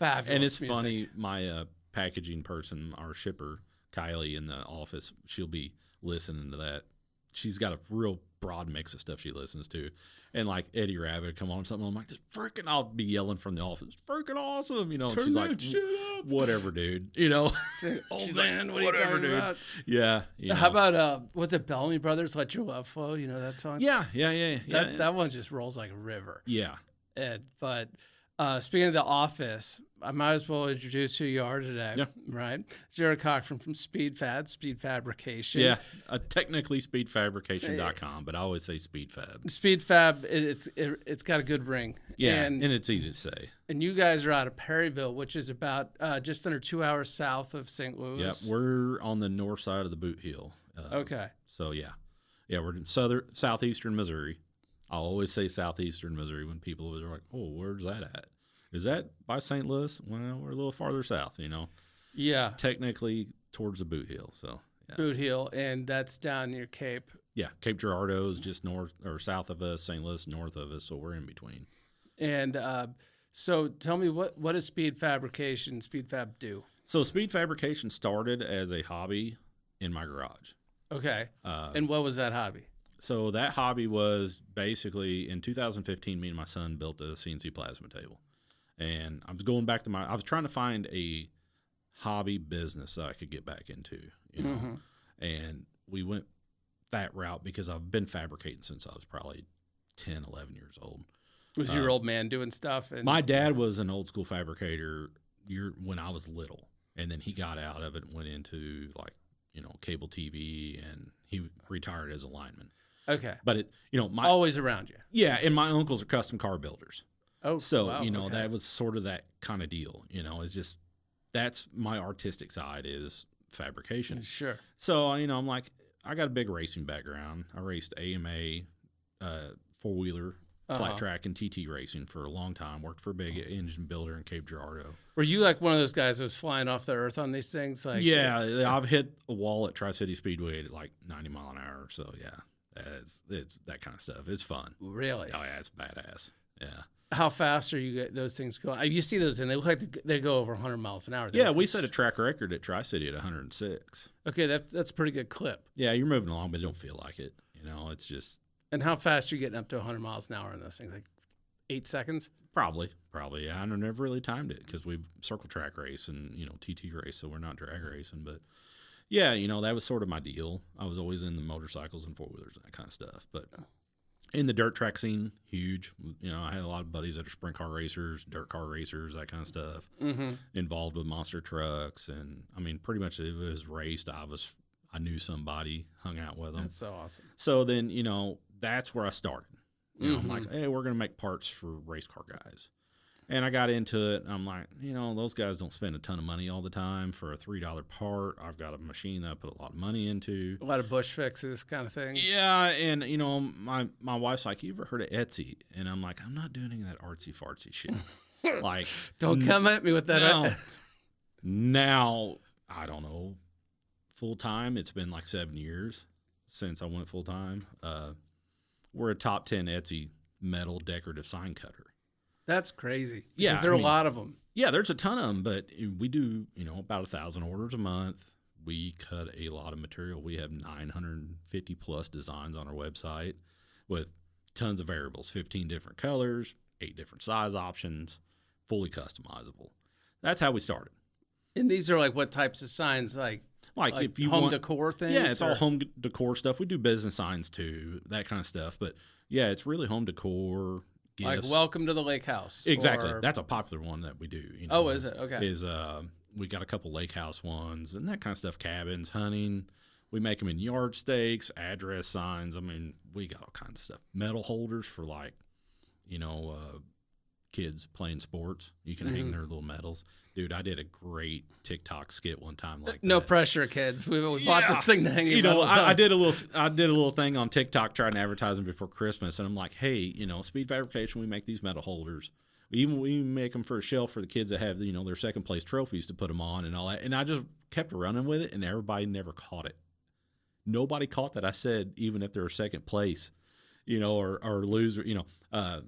Fabulous. And it's music. funny, my packaging person, our shipper, Kylie, in the office, she'll be listening to that. She's got a real broad mix of stuff she listens to. And like Eddie Rabbit would come on something, I'm like, this freaking, I'll be yelling from the office, freaking awesome, you know. Turn She's that like, shit up. whatever, dude, you know. She's man, what are you talking about? Yeah. You know. How about was it Bellamy Brothers? Let Your Love Flow. You know that song? Yeah. That one just rolls like a river. Yeah. But speaking of The Office, I might as well introduce who you are today. Yeah. Right? Jared Cochran from Speed Fabrication. Yeah. Technically speedfabrication.com, but I always say Speed Fab. Speed Fab, it's got a good ring. Yeah, and it's easy to say. And you guys are out of Perryville, which is about just under 2 hours south of St. Louis. Yeah, we're on the north side of the Boot Heel. Okay. So, yeah, we're in southeastern Missouri. I always say southeastern Missouri when people are like, oh, where's that at? Is that by St. Louis? Well, we're a little farther south, you know. Yeah. Technically towards the Boot Heel. So, yeah. Boot Heel, and that's down near Cape. Yeah, Cape Girardeau is just north or south of us, St. Louis north of us, so we're in between. And so tell me, what does Speed Fab do? So Speed Fabrication started as a hobby in my garage. Okay. And what was that hobby? So that hobby was basically in 2015, me and my son built a CNC plasma table. And I was going back to I was trying to find a hobby business that I could get back into, you know. Mm-hmm. And we went that route because I've been fabricating since I was probably 10, 11 years old. Was your old man doing stuff? My dad was an old school fabricator when I was little. And then he got out of it and went into like, you know, cable TV, and he retired as a lineman. Okay. But always around you. Yeah, and my uncles are custom car builders. Oh, so wow, you know, okay. that was sort of that kind of deal. You know, it's just that's my artistic side is fabrication. Sure. So you know, I'm like, I got a big racing background. I raced AMA, 4-wheeler, flat track, and TT racing for a long time. Worked for a big engine builder in Cape Girardeau. Were you like one of those guys that was flying off the earth on these things? Like, yeah, I've hit a wall at Tri-City Speedway at like 90 mile an hour. So yeah, it's that kind of stuff. It's fun. Really? Oh yeah, it's badass. Yeah. How fast are those things going? You see those, and they look like they go over 100 miles an hour. Yeah, we set a track record at Tri-City at 106. Okay, that's a pretty good clip. Yeah, you're moving along, but it don't feel like it. You know, it's just. And how fast are you getting up to 100 miles an hour in those things? Like 8 seconds? Probably. Yeah, I never really timed it because we've circle track race and, you know, TT race, so we're not drag racing. But, yeah, you know, that was sort of my deal. I was always in the motorcycles and 4-wheelers and that kind of stuff. But in the dirt track scene, huge. You know, I had a lot of buddies that are sprint car racers, dirt car racers, that kind of stuff. Mm-hmm. Involved with monster trucks. And, I mean, pretty much if it was raced, I knew somebody, hung out with them. That's so awesome. So then, you know, that's where I started. You know, I'm like, hey, we're going to make parts for race car guys. And I got into it. And I'm like, you know, those guys don't spend a ton of money all the time for a $3 part. I've got a machine that I put a lot of money into. A lot of bush fixes kind of thing. Yeah. And, you know, my wife's like, you ever heard of Etsy? And I'm like, I'm not doing any of that artsy fartsy shit. Like, don't come at me with that. Now, I don't know, full time, it's been like 7 years since I went full time. We're a top 10 Etsy metal decorative sign cutter. That's crazy. Yeah, there are a lot of them. Yeah, there's a ton of them, but we do, you know, about 1,000 orders a month. We cut a lot of material. We have 950 plus designs on our website with tons of variables, 15 different colors, 8 different size options, fully customizable. That's how we started. And these are like what types of signs? Like if you home want decor things? Yeah, it's all home decor stuff. We do business signs too, that kind of stuff. But yeah, it's really home decor, gifts. Like welcome to the lake house. Exactly. That's a popular one that we do. You know, is it? Okay. We got a couple lake house ones and that kind of stuff, cabins, hunting. We make them in yard stakes, address signs. I mean, we got all kinds of stuff. Metal holders for like, you know, kids playing sports. You can hang their little medals. Dude, I did a great TikTok skit one time like no that. Pressure, kids. We bought this thing to hang your medals on. I did a little thing on TikTok trying to advertise them before Christmas, and I'm like, hey, you know, Speed Fabrication, we make these metal holders. We make them for a shelf for the kids that have, you know, their second place trophies to put them on and all that. And I just kept running with it, and everybody never caught it. Nobody caught that I said even if they're second place, you know, or loser, you know,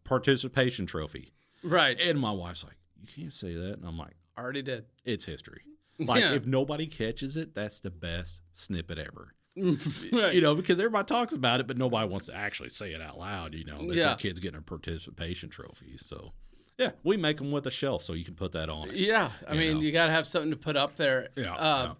participation trophy. Right. And my wife's like, you can't say that. And I'm like, Already did. it's history. Like, Yeah. if nobody catches it, that's the best snippet ever. Right. You know, because everybody talks about it, but nobody wants to actually say it out loud, you know, that Yeah. their kid's getting a participation trophy. So, yeah, we make them with a shelf so you can put that on it. Yeah. I mean, know. you got to have something to put up there. Yeah.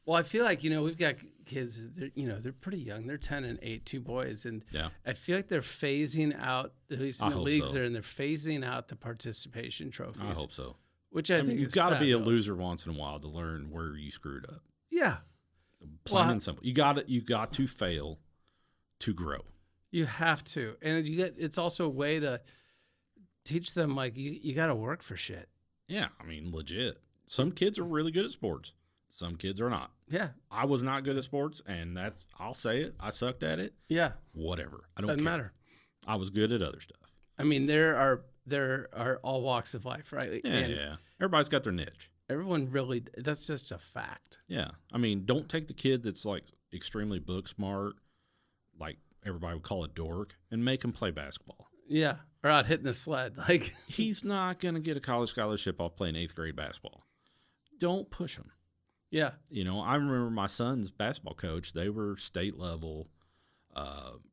Well, I feel like, we've got kids, they're pretty young. They're 10 and 8, 2 boys. And Yeah. I feel like they're phasing out, at least in I the hope leagues so. they're in, they're phasing out the participation trophies. I hope so. Which I I mean, think you've is got to be a fabulous. loser once in a while to learn where you screwed up. Yeah. Plain Well, and simple. You got to fail to grow. You have to. And it's also a way to teach them, like, you got to work for shit. Yeah, I mean, legit. Some kids are really good at sports. Some kids are not. Yeah. I was not good at sports, and I'll say it. I sucked at it. Yeah. Whatever. I don't Doesn't care. matter. I was good at other stuff. I mean, there are all walks of life, right? Yeah, And yeah. Everybody's got their niche. everyone really, that's just a fact. Yeah. I mean, don't take the kid that's like extremely book smart, like everybody would call a dork, and make him play basketball. Yeah. Or out hitting the sled. Like, He's not going to get a college scholarship off playing 8th grade basketball. Don't push him. yeah. You know, I remember my son's basketball coach. They were state level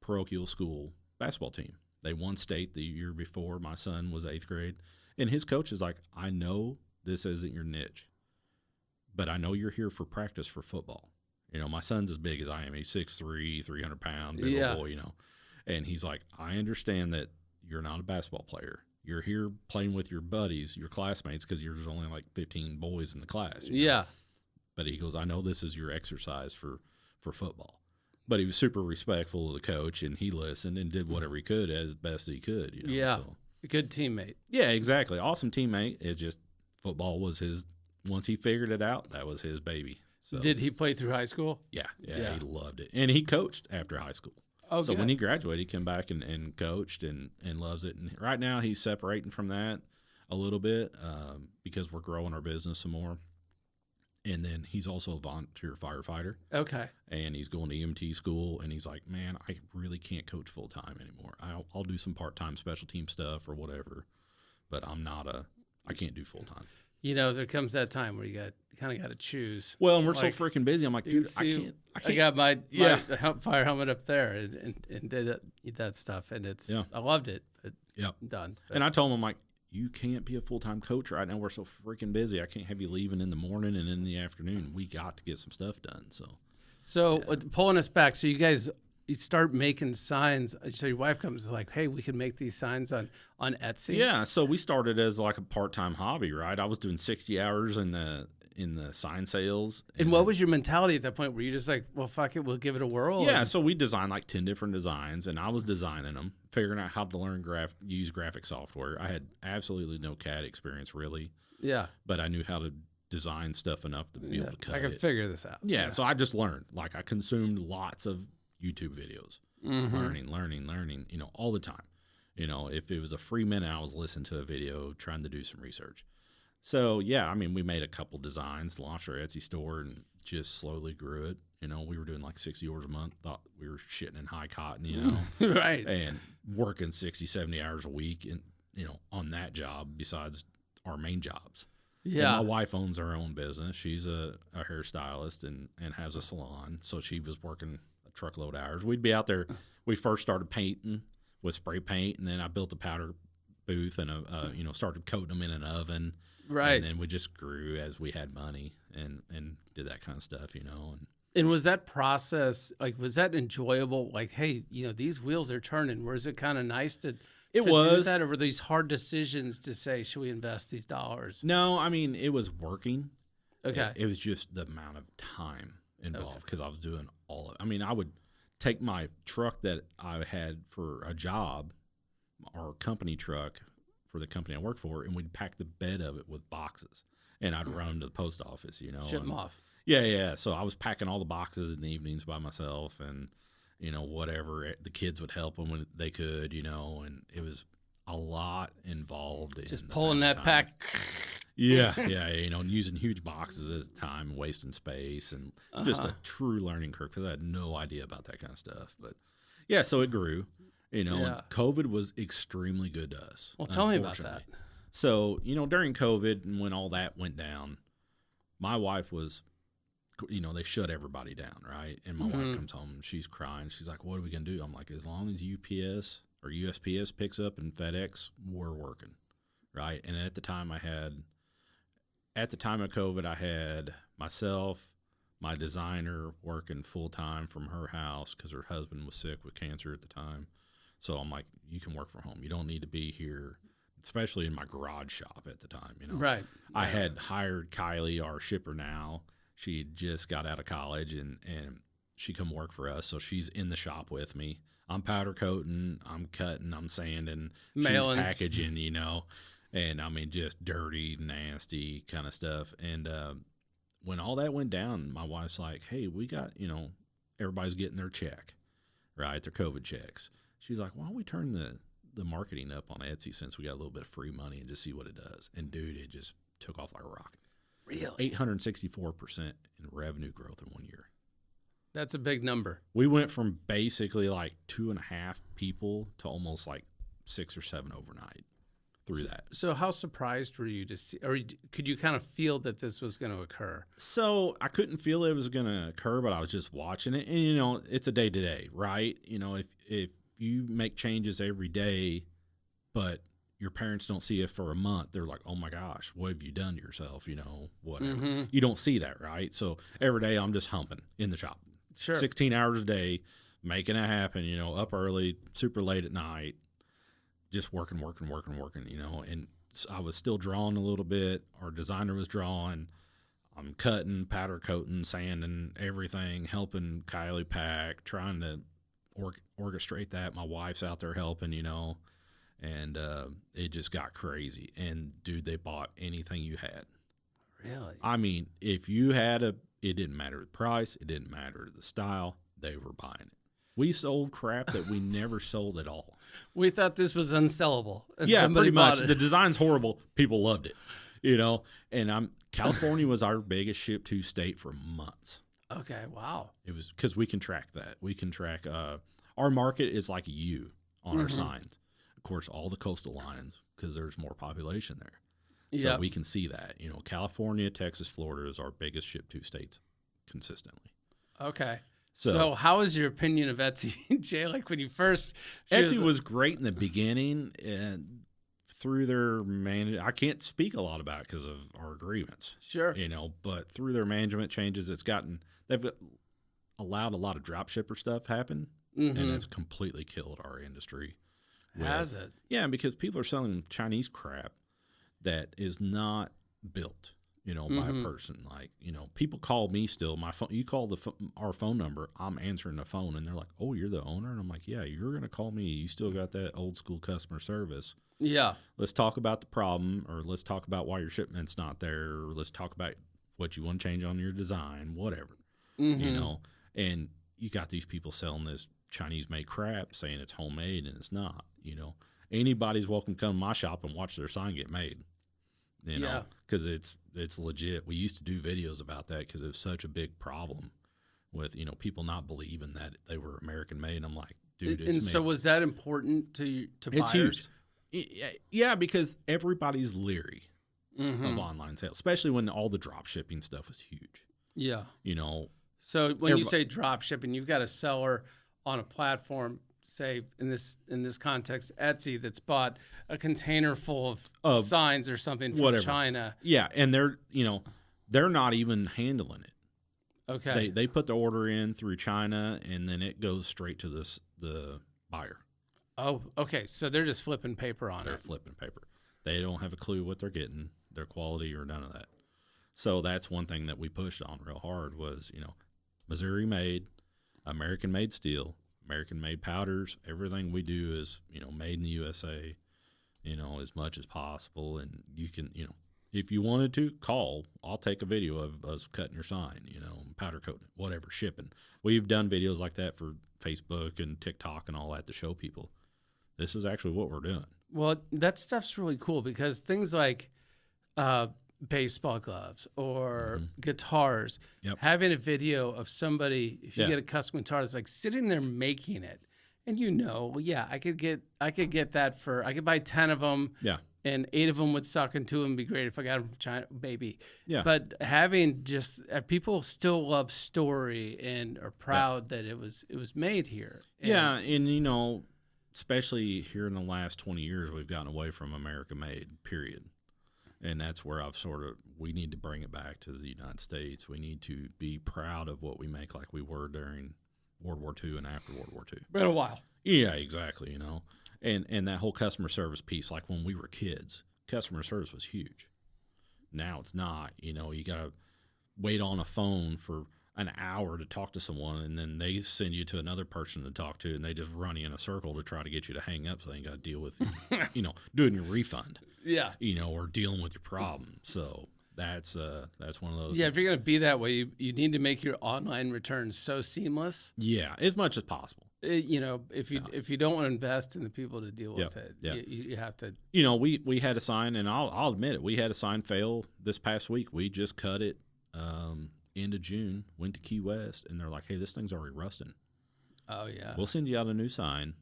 parochial school basketball team. They won state the year before. My son was 8th grade. And his coach is like, I know this isn't your niche, but I know you're here for practice for football. You know, my son's as big as I am. He's 6'3", 300-pound, big Yeah. old boy, you know. And he's like, I understand that you're not a basketball player. You're here playing with your buddies, your classmates, because there's only like 15 boys in the class. You know? Yeah. But he goes, I know this is your exercise for football. But he was super respectful of the coach, and he listened and did whatever he could as best he could. You know? Yeah. So, A good teammate. yeah, exactly. Awesome teammate. It's just football was his. Once he figured it out, that was his baby. So Did he play through high school? yeah, Yeah. he loved it, and he coached after high school. Oh, So good. when he graduated, he came back and coached and loves it. And right now he's separating from that a little bit because we're growing our business some more. And then he's also a volunteer firefighter, Okay. and he's going to EMT school. And he's like, man, I really can't coach full time anymore. I'll do some part-time special team stuff or whatever, but I can't do full time. There comes that time where you kind of got to choose. Well, and we're Like, so freaking busy. I'm like, you dude, I see, can't. I got my Yeah. fire helmet up there and did that stuff, and I loved it. But Yep. done. But, And I told him, I'm like, you can't be a full-time coach right now. We're so freaking busy. I can't have you leaving in the morning and in the afternoon. We got to get some stuff done. So pulling us back, so you start making signs. So your wife comes like, hey, we can make these signs on Etsy. yeah, so we started as like a part-time hobby, right? I was doing 60 hours in the sign sales. And what was your mentality at that point? Were you just like, well, fuck it, we'll give it a whirl? Yeah, And- so we designed like 10 different designs, and I was designing them, figuring out how to learn use graphic software. I had absolutely no CAD experience really, yeah. but I knew how to design stuff enough to be able to cut I can it. figure this out. Yeah, so I just learned. Like I consumed lots of YouTube videos, learning, all the time. If it was a free minute, I was listening to a video, trying to do some research. So yeah, I mean, we made a couple designs, launched our Etsy store, and just slowly grew it. We were doing like 60 orders a month, thought we were shitting in high cotton, Right. and working 60, 70 hours a week and, on that job besides our main jobs. Yeah. And my wife owns her own business. She's a hairstylist and has a salon. So she was working a truckload of hours. We'd be out there. We first started painting with spray paint, and then I built a powder booth and started coating them in an oven. Right. And then we just grew as we had money and did that kind of stuff, And was that process, like, was that enjoyable? Like, hey, these wheels are turning. Was it kind of nice to It do was. that, or were these hard decisions to say, should we invest these dollars? No, I mean, it was working. Okay. It was just the amount of time involved because I was doing all of it. I mean, I would take my truck that I had for a job, our company truck for the company I work for, and we'd pack the bed of it with boxes, and I'd run them to the post office, Ship them off. Yeah. So I was packing all the boxes in the evenings by myself, and whatever. The kids would help them when they could, and it was a lot involved. Just pulling that pack. Yeah, and using huge boxes at the time, wasting space, and just a true learning curve because I had no idea about that kind of stuff. But yeah, so it grew, and COVID was extremely good to us. Well, tell me about that. So, during COVID and when all that went down, my wife was, they shut everybody down, right? And my wife comes home and she's crying. She's like, what are we going to do? I'm like, as long as UPS or USPS picks up and FedEx, we're working, right? And at the time of COVID, I had myself, my designer working full-time from her house because her husband was sick with cancer at the time. So I'm like, you can work from home. You don't need to be here, especially in my garage shop at the time. Right. I had hired Kylie, our shipper now. She just got out of college, and she come work for us. So she's in the shop with me. I'm powder coating, I'm cutting, I'm sanding, Mailing. She's packaging, and I mean, just dirty, nasty kind of stuff. And when all that went down, my wife's like, hey, we got, everybody's getting their check, right? Their COVID checks. She's like, why don't we turn the marketing up on Etsy since we got a little bit of free money and just see what it does? And dude, it just took off like a rocket. Really? 864% in revenue growth in 1 year. That's a big number. We went from basically like 2.5 people to almost like 6 or 7 overnight through that. So how surprised were you to see, or could you kind of feel that this was going to occur? So I couldn't feel it was going to occur, but I was just watching it. And, it's a day to day, right? If you make changes every day, but your parents don't see it for a month, they're like, oh my gosh, what have you done to yourself? Whatever. Mm-hmm. You don't see that, right? So every day I'm just humping in the shop. Sure. 16 hours a day, making it happen, up early, super late at night, just working, and I was still drawing a little bit. Our designer was drawing. I'm cutting, powder coating, sanding, everything, helping Kylie pack, trying to orchestrate that. My wife's out there helping, and it just got crazy. And, dude, they bought anything you had. Really? I mean, if you had it didn't matter the price. It didn't matter the style. They were buying it. We sold crap that we never sold at all. We thought this was unsellable. Yeah, pretty much. The design's horrible. People loved it, And California was our biggest ship to state for months. Okay, wow. It was because we can track that. We can track our market is like a U on our signs. Of course, all the coastal lines because there's more population there. So we can see that. California, Texas, Florida is our biggest ship to states consistently. Okay. So how is your opinion of Etsy, Jay? Like when you first... Etsy was great in the beginning and through their I can't speak a lot about it because of our agreements. Sure. But through their management changes, they've allowed a lot of drop shipper stuff happen, and it's completely killed our industry. Has it? Yeah, because people are selling Chinese crap that is not built, by a person. Like, people call me still. My phone. You call our phone number. I'm answering the phone, and they're like, "Oh, you're the owner," and I'm like, "Yeah, you're gonna call me. You still got that old school customer service." Yeah. Let's talk about the problem, or let's talk about why your shipment's not there, or let's talk about what you want to change on your design, whatever. And you got these people selling this Chinese-made crap, saying it's homemade, and it's not. Anybody's welcome to come to my shop and watch their sign get made. Because it's legit. We used to do videos about that because it was such a big problem with people not believing that they were American made. And I'm like, dude, it's and so was that important to it's buyers? Huge. Yeah, because everybody's leery of online sales, especially when all the drop shipping stuff is huge. Yeah. So when you say drop shipping, you've got a seller on a platform, say in this context, Etsy, that's bought a container full of signs or something from China. Yeah, and they're not even handling it. Okay. They put the order in through China, and then it goes straight to the buyer. Oh, okay. So they're just flipping paper on it. They're flipping paper. They don't have a clue what they're getting, their quality, or none of that. So that's one thing that we pushed on real hard was, Missouri made, American made steel, American made powders. Everything we do is, made in the USA, as much as possible. And you can, if you wanted to call, I'll take a video of us cutting your sign, powder coating, whatever, shipping. We've done videos like that for Facebook and TikTok and all that to show people this is actually what we're doing. Well, that stuff's really cool because things like baseball gloves or guitars, having a video of somebody, if you get a custom guitar, it's like sitting there making it. And I could get that I could buy 10 of them. Yeah. and 8 of them would suck and 2 of them would be great if I got them from China, maybe. Yeah. But having just people still love story and are proud that it was made here. And and especially here in the last 20 years, we've gotten away from America made, period. And that's where we need to bring it back to the United States. We need to be proud of what we make like we were during World War II and after World War II. Been a while. Yeah, exactly, And that whole customer service piece, like when we were kids, customer service was huge. Now it's not. You got to wait on a phone for an hour to talk to someone, and then they send you to another person to talk to, and they just run you in a circle to try to get you to hang up so they ain't got to deal with, doing your refund. Yeah. Or dealing with your problem. So that's one of those. Yeah, if you're going to be that way, you need to make your online returns so seamless. Yeah, as much as possible. If you don't want to invest in the people to deal with it, you have to. We had a sign, and I'll admit it, we had a sign fail this past week. We just cut it end of June, went to Key West, and they're like, hey, this thing's already rusting. Oh, yeah. We'll send you out a new sign.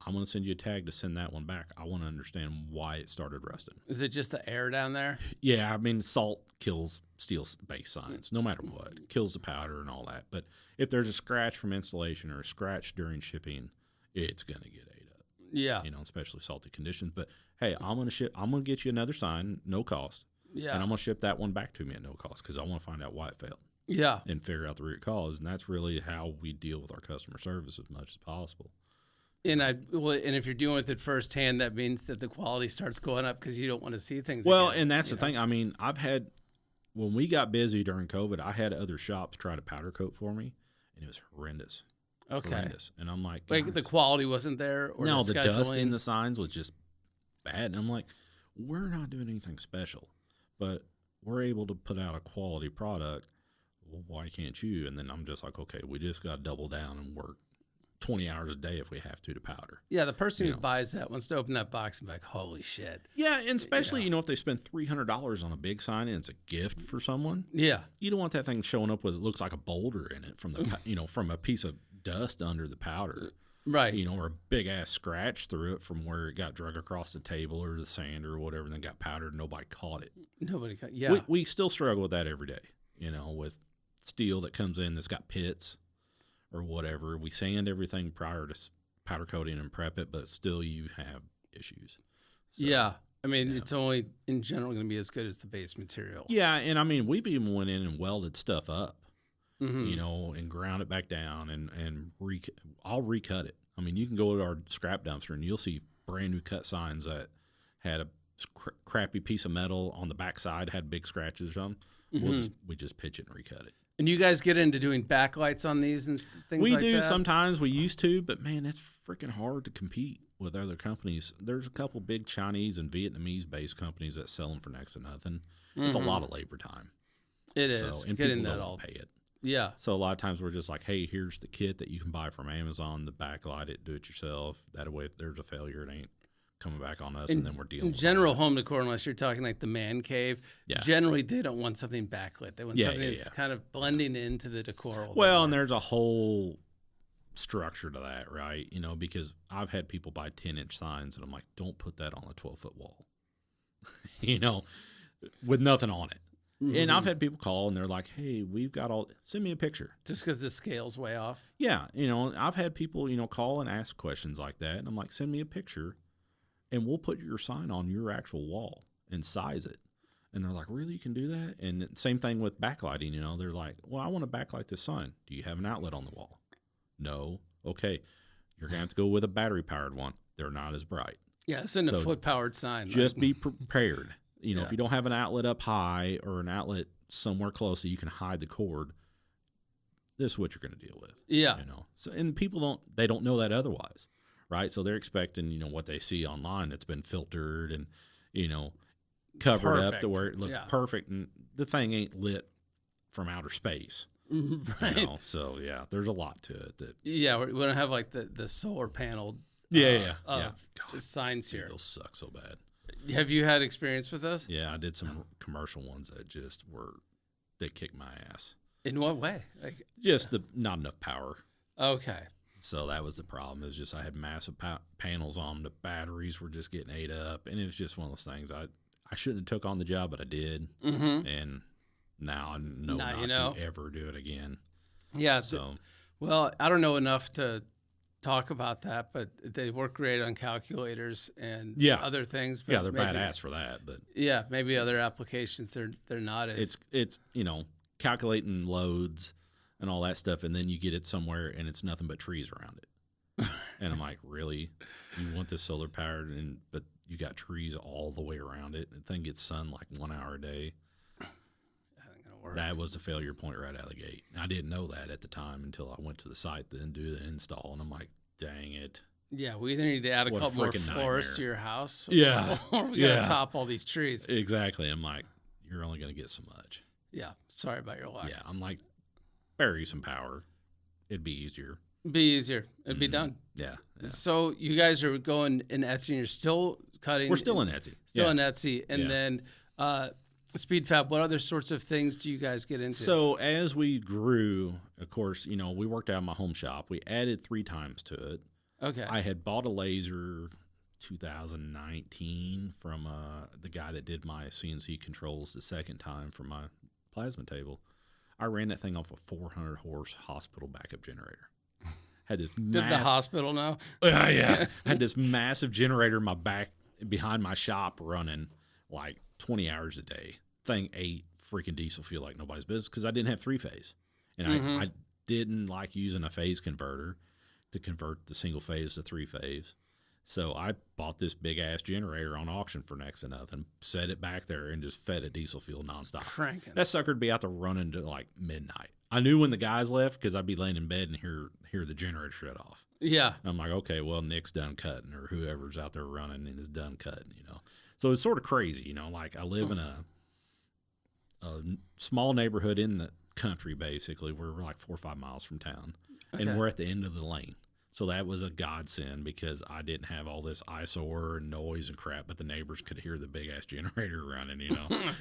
I'm going to send you a tag to send that one back. I want to understand why it started rusting. Is it just the air down there? Yeah, I mean, salt kills steel-based signs, no matter what. It kills the powder and all that. But if there's a scratch from installation or a scratch during shipping, it's going to get ate up. Yeah. Especially salty conditions. But, hey, I'm going to get you another sign, no cost. Yeah. And I'm going to ship that one back to me at no cost because I want to find out why it failed. Yeah. And figure out the root cause. And that's really how we deal with our customer service as much as possible. And if you're dealing with it firsthand, that means that the quality starts going up because you don't want to see things. Well, again, and that's the thing. I mean, when we got busy during COVID, I had other shops try to powder coat for me, and it was horrendous. Okay. Horrendous. And I'm like the quality wasn't there? Or no, the dust in the signs was just bad. And I'm like, we're not doing anything special, but we're able to put out a quality product. Well, why can't you? And then I'm just like, okay, we just got to double down and work 20 hours a day if we have to powder. Yeah, the person who buys that wants to open that box and be like, holy shit. Yeah, and especially, if they spend $300 on a big sign and it's a gift for someone. Yeah. You don't want that thing showing up with it looks like a boulder in it from the from a piece of dust under the powder. Right. Or a big ass scratch through it from where it got drug across the table or the sander or whatever and then got powdered and nobody caught it. Yeah. We still struggle with that every day, with steel that comes in that's got pits or whatever. We sand everything prior to powder coating and prep it, but still you have issues. So, yeah. I mean, it's only in general going to be as good as the base material. Yeah. And I mean, we've even went in and welded stuff up, and ground it back down and I'll recut it. I mean, you can go to our scrap dumpster and you'll see brand new cut signs that had a crappy piece of metal on the backside, had big scratches on them. We just pitch it and recut it. And you guys get into doing backlights on these and things like that? We do sometimes. We used to, but man, it's freaking hard to compete with other companies. There's a couple big Chinese and Vietnamese-based companies that sell them for next to nothing. It's a lot of labor time. It is. And getting people that don't all pay it. Yeah. So a lot of times we're just like, hey, here's the kit that you can buy from Amazon, the backlight it, do it yourself. That way, if there's a failure, it ain't coming back on us, and then we're dealing with general home decor, unless you're talking like the man cave, Yeah. generally they don't want something backlit. They want something that's kind of blending into the decor. Well, and there's a whole structure to that, right? Because I've had people buy 10-inch signs, and I'm like, don't put that on a 12-foot wall, with nothing on it. And I've had people call, and they're like, hey, we've got send me a picture. Just because the scale's way off? Yeah, I've had people, call and ask questions like that, and I'm like, send me a picture. And we'll put your sign on your actual wall and size it. And they're like, really, you can do that? And same thing with backlighting, They're like, well, I want to backlight this sign. Do you have an outlet on the wall? No. Okay. You're going to have to go with a battery-powered one. They're not as bright. Yeah, it's in a foot-powered sign. Just be prepared. If you don't have an outlet up high or an outlet somewhere close so you can hide the cord, this is what you're going to deal with. Yeah. So, and people don't know that otherwise. Right, so they're expecting, what they see online that's been filtered and, covered up to where it looks perfect, and the thing ain't lit from outer space. Right. So yeah, there's a lot to it. We don't have like the solar panel. Signs here. Those suck so bad. Have you had experience with those? Yeah, I did some commercial ones that just they kicked my ass. In what way? Like just not enough power. Okay. So that was the problem. It was just I had massive panels on. The batteries were just getting ate up, and it was just one of those things. I shouldn't have took on the job, but I did, and now I know not to ever do it again. Yeah. So, well, I don't know enough to talk about that, but they work great on calculators and other things. But they're badass for that. But maybe other applications they're not as. It's calculating loads and all that stuff, and then you get it somewhere and it's nothing but trees around it. And I'm like, really? You want this solar powered, but you got trees all the way around it. The thing gets sun like 1 hour a day. That ain't gonna work. That was the failure point right out of the gate. I didn't know that at the time until I went to the site to do the install, and I'm like, dang it. Yeah, we either need to add a couple more forests to your house. Or we got to top all these trees. Exactly. I'm like, you're only going to get so much. Yeah. Sorry about your luck. Yeah. I'm like, bury some power. It'd be easier. It'd be done. Yeah. So you guys are going in Etsy, and you're still cutting. We're still in Etsy. In Etsy. And then Speed Fab, what other sorts of things do you guys get into? So as we grew, of course, we worked out of my home shop. We added 3 times to it. Okay. I had bought a laser 2019 from the guy that did my CNC controls the second time for my plasma table. I ran that thing off a 400 horse hospital backup generator. Had this Did the hospital know? Yeah. I had this massive generator in my back behind my shop running like 20 hours a day. Thing ate freaking diesel fuel like nobody's business because I didn't have 3-phase. And I didn't like using a phase converter to convert the single phase to 3-phase. So I bought this big ass generator on auction for next to nothing, set it back there, and just fed it diesel fuel nonstop. Cranking. That sucker'd be out there running to like midnight. I knew when the guys left because I'd be laying in bed and hear the generator shut off. Yeah. And I'm like, okay, well, Nick's done cutting, or whoever's out there running and is done cutting, So it's sort of crazy, Like I live in a small neighborhood in the country, basically. We're like 4 or 5 miles from town, and we're at the end of the lane. So that was a godsend because I didn't have all this eyesore and noise and crap, but the neighbors could hear the big ass generator running,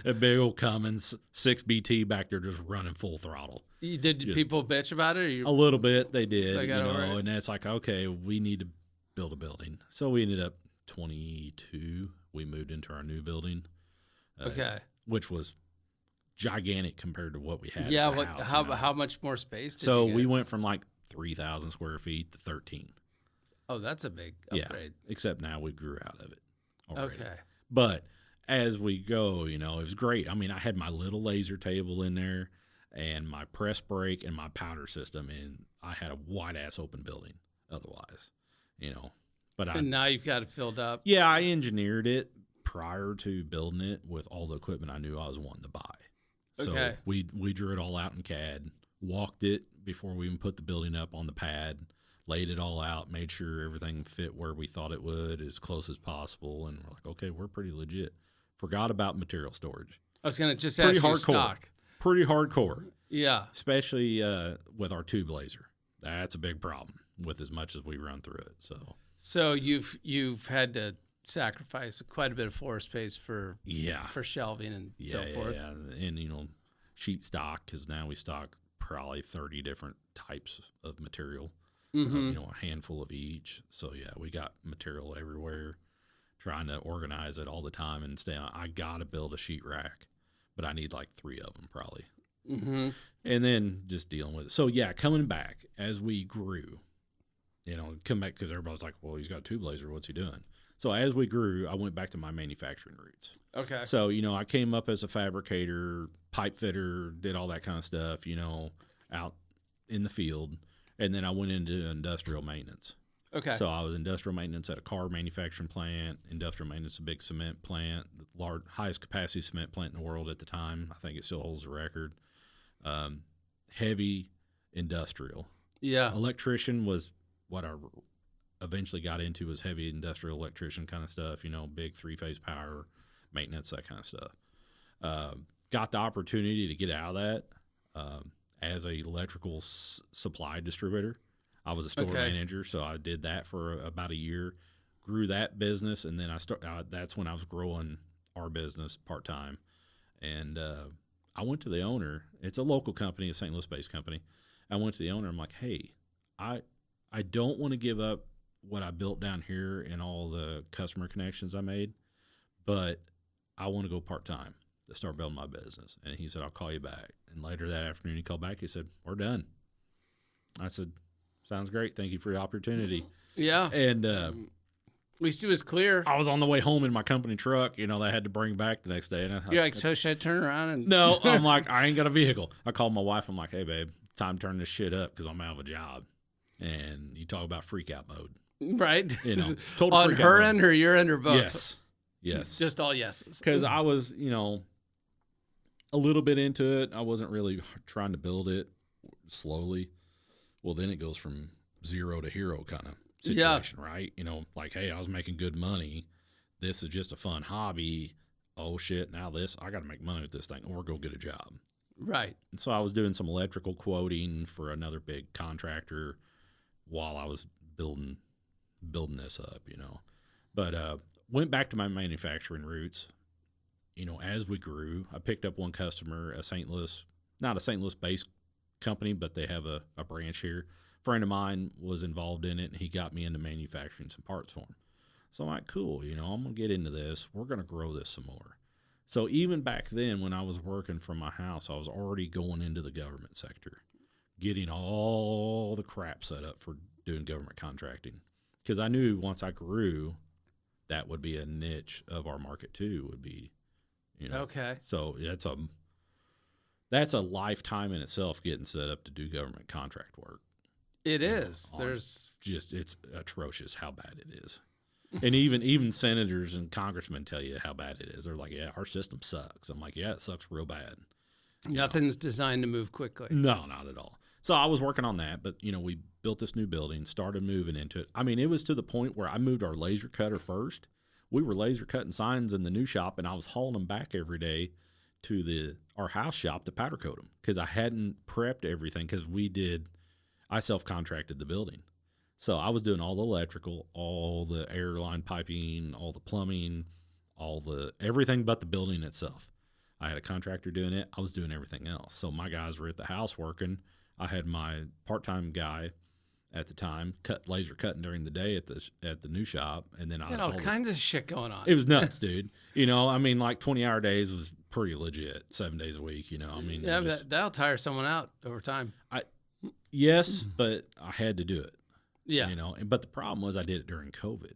a big old Cummins 6BT back there just running full throttle. Did people bitch about it? A little bit, they did, They got over it? And that's like, okay, we need to build a building. So we ended up 22. We moved into our new building, which was gigantic compared to what we had. Yeah, at the house, how much more space? So we went from like 3,000 square feet to 13. Oh, that's a big upgrade. Yeah, except now we grew out of it already. Okay. But as we go, it was great. I mean, I had my little laser table in there and my press brake and my powder system, and I had a wide-ass open building otherwise, But now you've got it filled up. Yeah, I engineered it prior to building it with all the equipment I knew I was wanting to buy. So we drew it all out in CAD, walked it before we even put the building up on the pad, laid it all out, made sure everything fit where we thought it would as close as possible. And we're like, okay, we're pretty legit. Forgot about material storage. I was going to just ask you stock. Pretty hardcore. Yeah. Especially with our tube laser. That's a big problem with as much as we run through it. So you've had to sacrifice quite a bit of floor space for shelving and so forth. Yeah, and sheet stock, because now we stock probably 30 different types of material, a handful of each. So yeah, we got material everywhere, trying to organize it all the time and stay on. I gotta build a sheet rack, but I need like 3 of them probably. And then just dealing with it. So yeah, coming back as we grew, come back because everybody's like, well, he's got a tube laser, what's he doing? So as we grew, I went back to my manufacturing roots. Okay. So, I came up as a fabricator, pipe fitter, did all that kind of stuff, out in the field. And then I went into industrial maintenance. Okay. So I was industrial maintenance at a car manufacturing plant, industrial maintenance, a big cement plant, the highest capacity cement plant in the world at the time. I think it still holds the record. Heavy industrial. Yeah. Electrician was what I eventually got into, was heavy industrial electrician kind of stuff, big 3-phase power, maintenance, that kind of stuff. Got the opportunity to get out of that as a electrical supply distributor. I was a store manager, so I did that for about a year, grew that business, and then that's when I was growing our business part-time. And I went to the owner. It's a local company, a St. Louis-based company. I went to the owner. I'm like, hey, I I don't want to give up what I built down here and all the customer connections I made, but I want to go part-time to start building my business. And he said, I'll call you back. And later that afternoon, he called back. He said, we're done. I said, sounds great. Thank you for the opportunity. Yeah. And at least it was clear. I was on the way home in my company truck, that I had to bring back the next day. And You're like, so should I turn around? And no, I'm like, I ain't got a vehicle. I called my wife. I'm like, hey, babe, time to turn this shit up because I'm out of a job. And you talk about freak out mode. Right. Total on freak her out end mode. or your end or both? Yes. Just all yeses. Because I was, a little bit into it. I wasn't really trying to build it slowly. Well, then it goes from zero to hero kind of situation, right? Like, hey, I was making good money. This is just a fun hobby. Oh, shit, now I got to make money with this thing or go get a job. Right. And so I was doing some electrical quoting for another big contractor while I was building this up, But went back to my manufacturing roots. As we grew, I picked up one customer, not a St. Louis based company, but they have a branch here. A friend of mine was involved in it, and he got me into manufacturing some parts for him. So I'm like, cool, I'm going to get into this. We're going to grow this some more. So even back then when I was working from my house, I was already going into the government sector, getting all the crap set up for doing government contracting. Because I knew once I grew, that would be a niche of our market too, would be, Okay. So that's a lifetime in itself getting set up to do government contract work. It is. It's atrocious how bad it is. And even senators and congressmen tell you how bad it is. They're like, yeah, our system sucks. I'm like, yeah, it sucks real bad. Nothing's designed to move quickly. No, not at all. So I was working on that, but, we built this new building, started moving into it. I mean, it was to the point where I moved our laser cutter first. We were laser cutting signs in the new shop, and I was hauling them back every day to our house shop to powder coat them because I hadn't prepped everything because I self-contracted the building. So I was doing all the electrical, all the airline piping, all the plumbing, everything but the building itself. I had a contractor doing it. I was doing everything else. So my guys were at the house working. I had my part-time guy at the time laser cutting during the day at the new shop, and then I had all kinds of shit going on. It was nuts, dude. Like 20-hour days was pretty legit, 7 days a week. Yeah, that'll tire someone out over time. Yes, but I had to do it. Yeah. But the problem was I did it during COVID.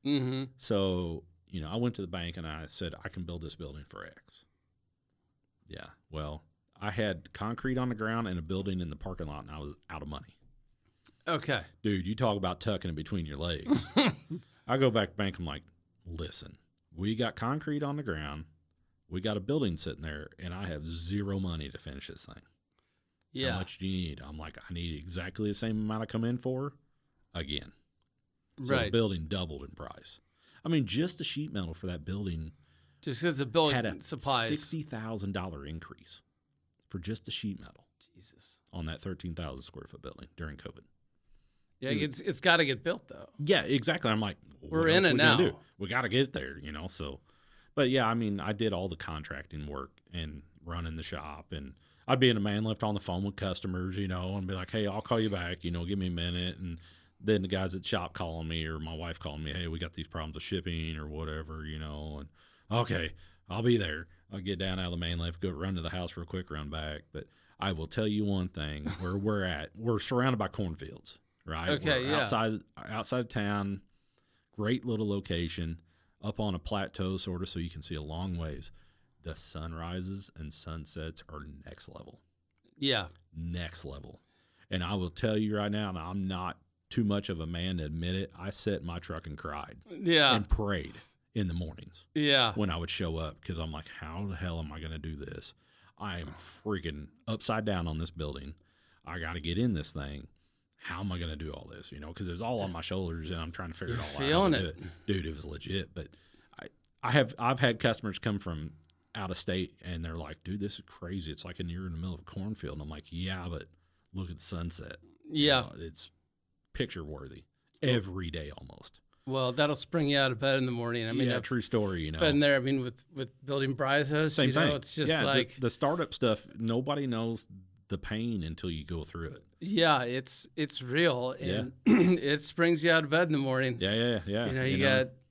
Mm-hmm. So, I went to the bank and I said, I can build this building for X. Yeah. Well, I had concrete on the ground and a building in the parking lot, and I was out of money. Okay. Dude, you talk about tucking it between your legs. I go back to the bank. I'm like, listen, we got concrete on the ground. We got a building sitting there, and I have zero money to finish this thing. Yeah. How much do you need? I'm like, I need exactly the same amount I come in for again. So right. The building doubled in price. I mean, just the sheet metal for that building just because the building had a supplies $60,000 increase for just the sheet metal. Jesus. On that 13,000 square foot building during COVID. Yeah, it's got to get built though. Yeah, exactly. I'm like, we're in it now. We got to get it there, So, but yeah, I mean, I did all the contracting work and running the shop, and I'd be in a man lift on the phone with customers, and be like, hey, I'll call you back, give me a minute, and then the guys at the shop calling me or my wife calling me, hey, we got these problems with shipping or whatever, and okay, I'll be there. I'll get down out of the main lift, go run to the house real quick, run back. But I will tell you one thing: where we're surrounded by cornfields. Right. Okay. We're outside of town, great little location, up on a plateau sort of, so you can see a long ways. The sunrises and sunsets are next level. Yeah. Next level. And I will tell you right now, and I'm not too much of a man to admit it, I sat in my truck and cried. Yeah. And prayed in the mornings. Yeah. When I would show up, because I'm like, how the hell am I going to do this? I am freaking upside down on this building. I got to get in this thing. How am I going to do all this? Because it's all on my shoulders, and I'm trying to figure it all out. Feeling it. Dude, it was legit. But I've had customers come from out of state, and they're like, dude, this is crazy. It's like you're in the middle of a cornfield. And I'm like, yeah, but look at the sunset. Yeah. It's picture worthy every day almost. Well, that'll spring you out of bed in the morning. I mean, yeah, true story, Been there. I mean, with building Bryzos, same thing. It's just like the startup stuff. Nobody knows the pain until you go through it. Yeah, it's real, and it springs you out of bed in the morning. Yeah. You know,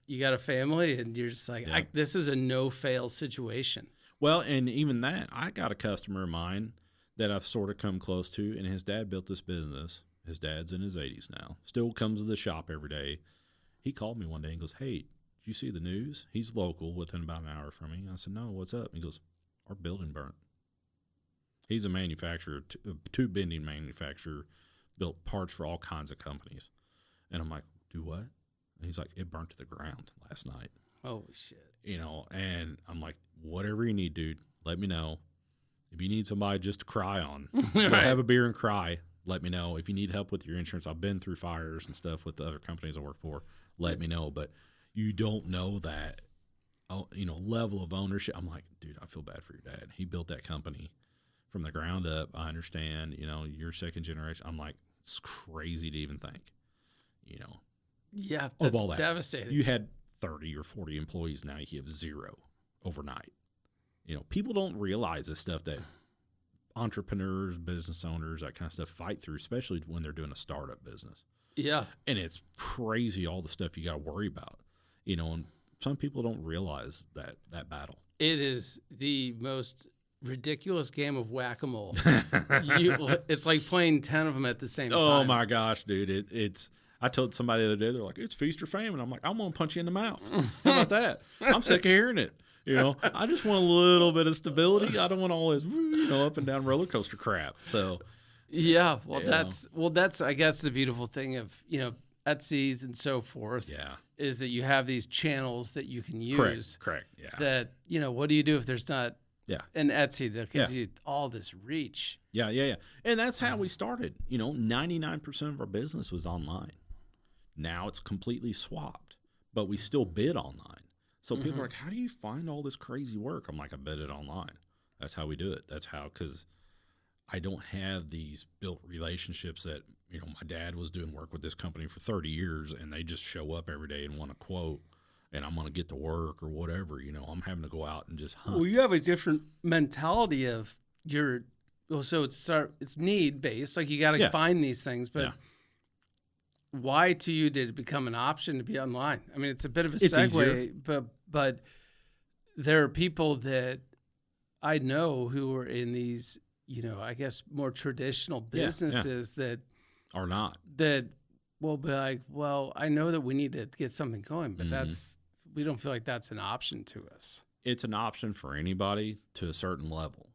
you got a family, and you're just like, this is a no-fail situation. Well, and even that, I got a customer of mine that I've sort of come close to, and his dad built this business. His dad's in his 80s now. Still comes to the shop every day. He called me one day and goes, "Hey, did you see the news?" He's local, within about an hour from me. I said, "No, what's up?" He goes, "Our building burnt." He's a manufacturer, a tube-bending manufacturer, built parts for all kinds of companies. And I'm like, "Do what?" And he's like, "It burnt to the ground last night." Holy shit. You know, and I'm like, "Whatever you need, dude, let me know. If you need somebody just to cry on, Right. have a beer and cry, let me know. If you need help with your insurance, I've been through fires and stuff with the other companies I work for, let me know." But you don't know that, level of ownership. I'm like, "Dude, I feel bad for your dad. He built that company from the ground up. I understand, you're second generation." I'm like, it's crazy to even think, Yeah, of that's all that. devastating. You had 30 or 40 employees. Now you have 0 overnight. People don't realize this stuff that entrepreneurs, business owners, that kind of stuff fight through, especially when they're doing a startup business. Yeah. And it's crazy, all the stuff you got to worry about, and some people don't realize that battle. It is the most ridiculous game of whack-a-mole. It's like playing 10 of them at the same time. Oh my gosh, dude. I told somebody the other day, they're like, "It's feast or famine." I'm like, "I'm going to punch you in the mouth." How about that? I'm sick of hearing it. I just want a little bit of stability. I don't want all this, up and down roller coaster crap. So, yeah, that's I guess the beautiful thing of Etsy's and so forth. Yeah, is that you have these channels that you can use. Correct. Yeah. That what do you do if there's not an Etsy that gives you all this reach? Yeah. And that's how we started. 99% of our business was online. Now it's completely swapped, but we still bid online. So people are like, "How do you find all this crazy work?" I'm like, "I bid it online." That's how we do it. That's how, because I don't have these built relationships that, my dad was doing work with this company for 30 years and they just show up every day and want to quote and I'm going to get to work or whatever. I'm having to go out and just hunt. Well, you have a different mentality of so it's need based. Like you got to find these things, but why to you did it become an option to be online? I mean, it's a bit of a segue, but there are people that I know who are in these, I guess more traditional businesses that are not, that will be like, "Well, I know that we need to get something going, but we don't feel like that's an option to us." It's an option for anybody to a certain level.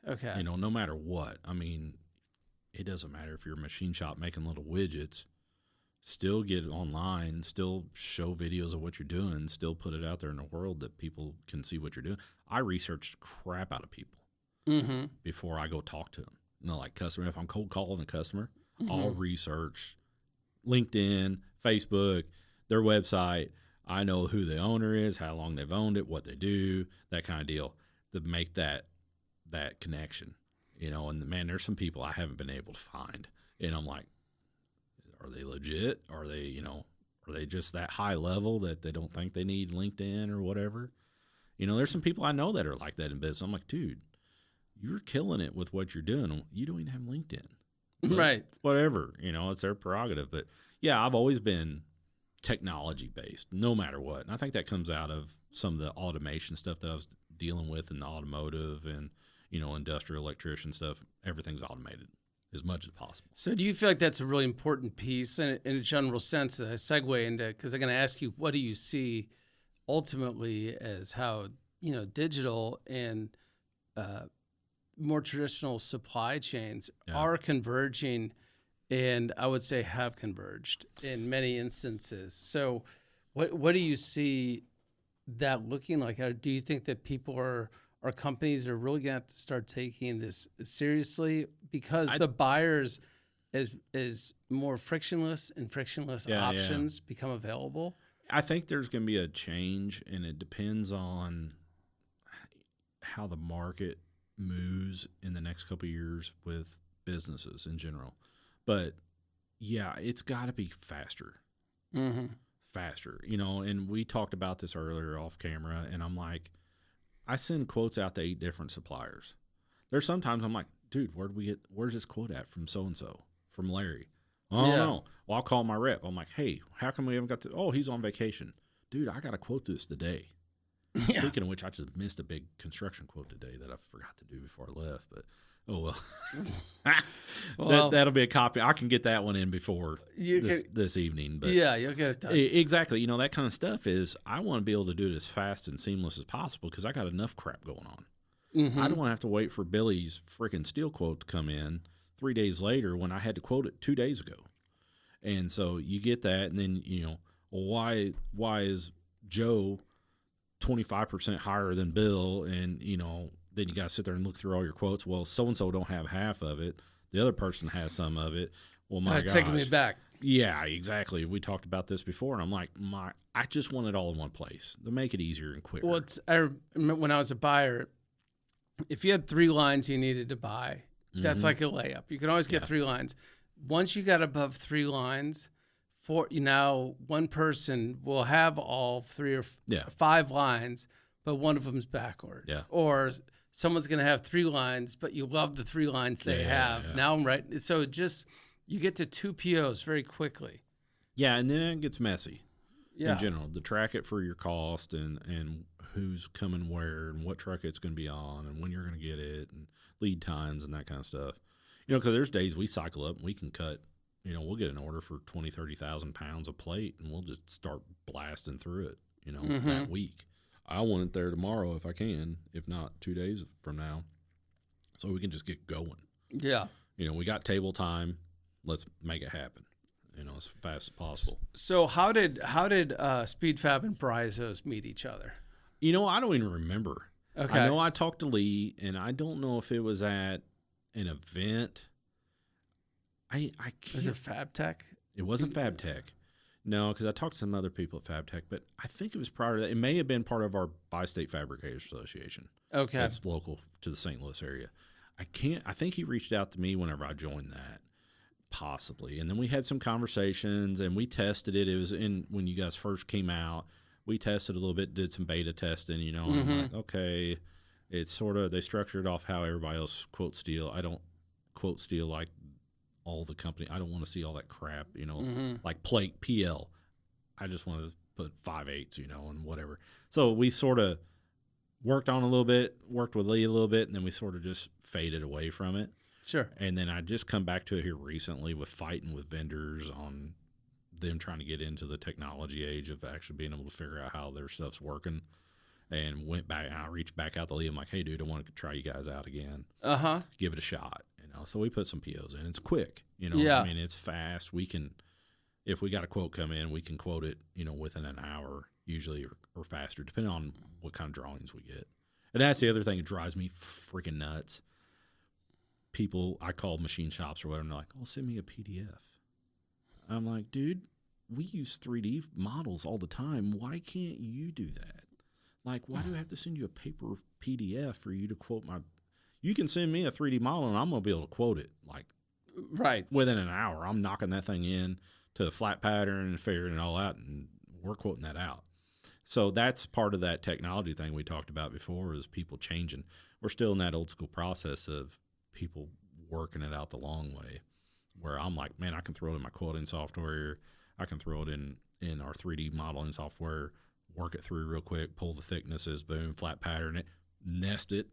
Okay. No matter what. I mean, it doesn't matter if you're a machine shop making little widgets. Still get online, still show videos of what you're doing, still put it out there in the world that people can see what you're doing. I research crap out of people before I go talk to them. Like customer, if I'm cold calling a customer, I'll research LinkedIn, Facebook, their website. I know who the owner is, how long they've owned it, what they do, that kind of deal, to make that connection. And man, there's some people I haven't been able to find. And I'm like, are they legit? Are they just that high level that they don't think they need LinkedIn or whatever? There's some people I know that are like that in business. I'm like, "Dude, you're killing it with what you're doing. You don't even have LinkedIn." But right. Whatever, it's their prerogative. But yeah, I've always been technology based, no matter what. And I think that comes out of some of the automation stuff that I was dealing with in the automotive and, industrial electrician stuff. Everything's automated as much as possible. So do you feel like that's a really important piece in a general sense, a segue into, because I'm going to ask you, what do you see ultimately as how, digital and more traditional supply chains are converging, and I would say have converged in many instances. So what do you see that looking like? Or do you think that people or companies are really going to have to start taking this seriously because the buyers as more frictionless options become available? I think there's going to be a change, and it depends on how the market moves in the next couple of years with businesses in general. But yeah, it's got to be faster. Faster, and we talked about this earlier off camera, and I'm like, I send quotes out to 8 different suppliers. There's sometimes I'm like, "Dude, where's this quote at from so-and-so?" from Larry. Oh, no. Well, I'll call my rep. I'm like, hey, how come we haven't got oh, he's on vacation. Dude, I got to quote this today. Yeah. Speaking of which, I just missed a big construction quote today that I forgot to do before I left. But, oh, well. That'll be a copy. I can get that one in before this evening. But yeah, you'll get it done. Exactly. You know, that kind of stuff is I want to be able to do it as fast and seamless as possible because I got enough crap going on. Mm-hmm. I don't want to have to wait for Billy's freaking steel quote to come in 3 days later when I had to quote it 2 days ago. And so you get that, and then, you know, well, why is Joe 25% higher than Bill? And, you know, then you got to sit there and look through all your quotes. Well, so-and-so don't have half of it. The other person has some of it. Well, my gosh. Taking me back. Yeah, exactly. We talked about this before, and I'm like, I just want it all in one place to make it easier and quicker. Well, when I was a buyer, if you had 3 lines you needed to buy, that's like a layup. You can always get 3 lines. Once you got above 3 lines, one person will have all 3 or 5 lines, but one of them's backward. Yeah. Or someone's going to have 3 lines, but you love the 3 lines they have. Yeah. Now I'm right. So you get to 2 POs very quickly. Yeah, and then it gets messy. Yeah. In general, to track it for your cost and who's coming where and what truck it's going to be on and when you're going to get it and lead times and that kind of stuff. You know, because there's days we cycle up and we can cut, you know, we'll get an order for 20, 30,000 pounds of plate and we'll just start blasting through it, you know, that week. I want it there tomorrow if I can, if not 2 days from now, so we can just get going. Yeah. You know, we got table time. Let's make it happen, you know, as fast as possible. So how did Speed Fab and Bryzos meet each other? You know, I don't even remember. Okay. I know I talked to Lee, and I don't know if it was at an event. I can't. Was it Fab Tech? It wasn't Fab Tech. No, because I talked to some other people at Fab Tech, but I think it was prior to that. It may have been part of our Bi-State Fabricators Association. Okay. That's local to the St. Louis area. I think he reached out to me whenever I joined that, possibly. And then we had some conversations, and we tested it. It was when you guys first came out. We tested a little bit, did some beta testing, you know, and I'm like, okay, it's sort of, they structured off how everybody else quote steel. I don't quote steel like all the company. I don't want to see all that crap, you know, like plate, PL. I just want to put 5/8, you know, and whatever. So we sort of worked on a little bit, worked with Lee a little bit, and then we sort of just faded away from it. Sure. And then I just come back to it here recently with fighting with vendors on them trying to get into the technology age of actually being able to figure out how their stuff's working, and went back. I reached back out to Lee. I'm like, hey, dude, I want to try you guys out again. Give it a shot, you know. So we put some POs in. It's quick, you know. Yeah. I mean, it's fast. We can, if we got a quote come in, we can quote it, you know, within an hour usually, or faster, depending on what kind of drawings we get. And that's the other thing that drives me freaking nuts. People, I call machine shops or whatever, and they're like, oh, send me a PDF. I'm like, dude, we use 3D models all the time. Why can't you do that? Like, why do I have to send you a paper PDF for you to quote my? You can send me a 3D model, and I'm going to be able to quote it, like, within an hour. I'm knocking that thing in to a flat pattern and figuring it all out, and we're quoting that out. So that's part of that technology thing we talked about before, is people changing. We're still in that old school process of people working it out the long way, where I'm like, man, I can throw it in my quoting software. I can throw it in our 3D modeling software, work it through real quick, pull the thicknesses, boom, flat pattern it, nest it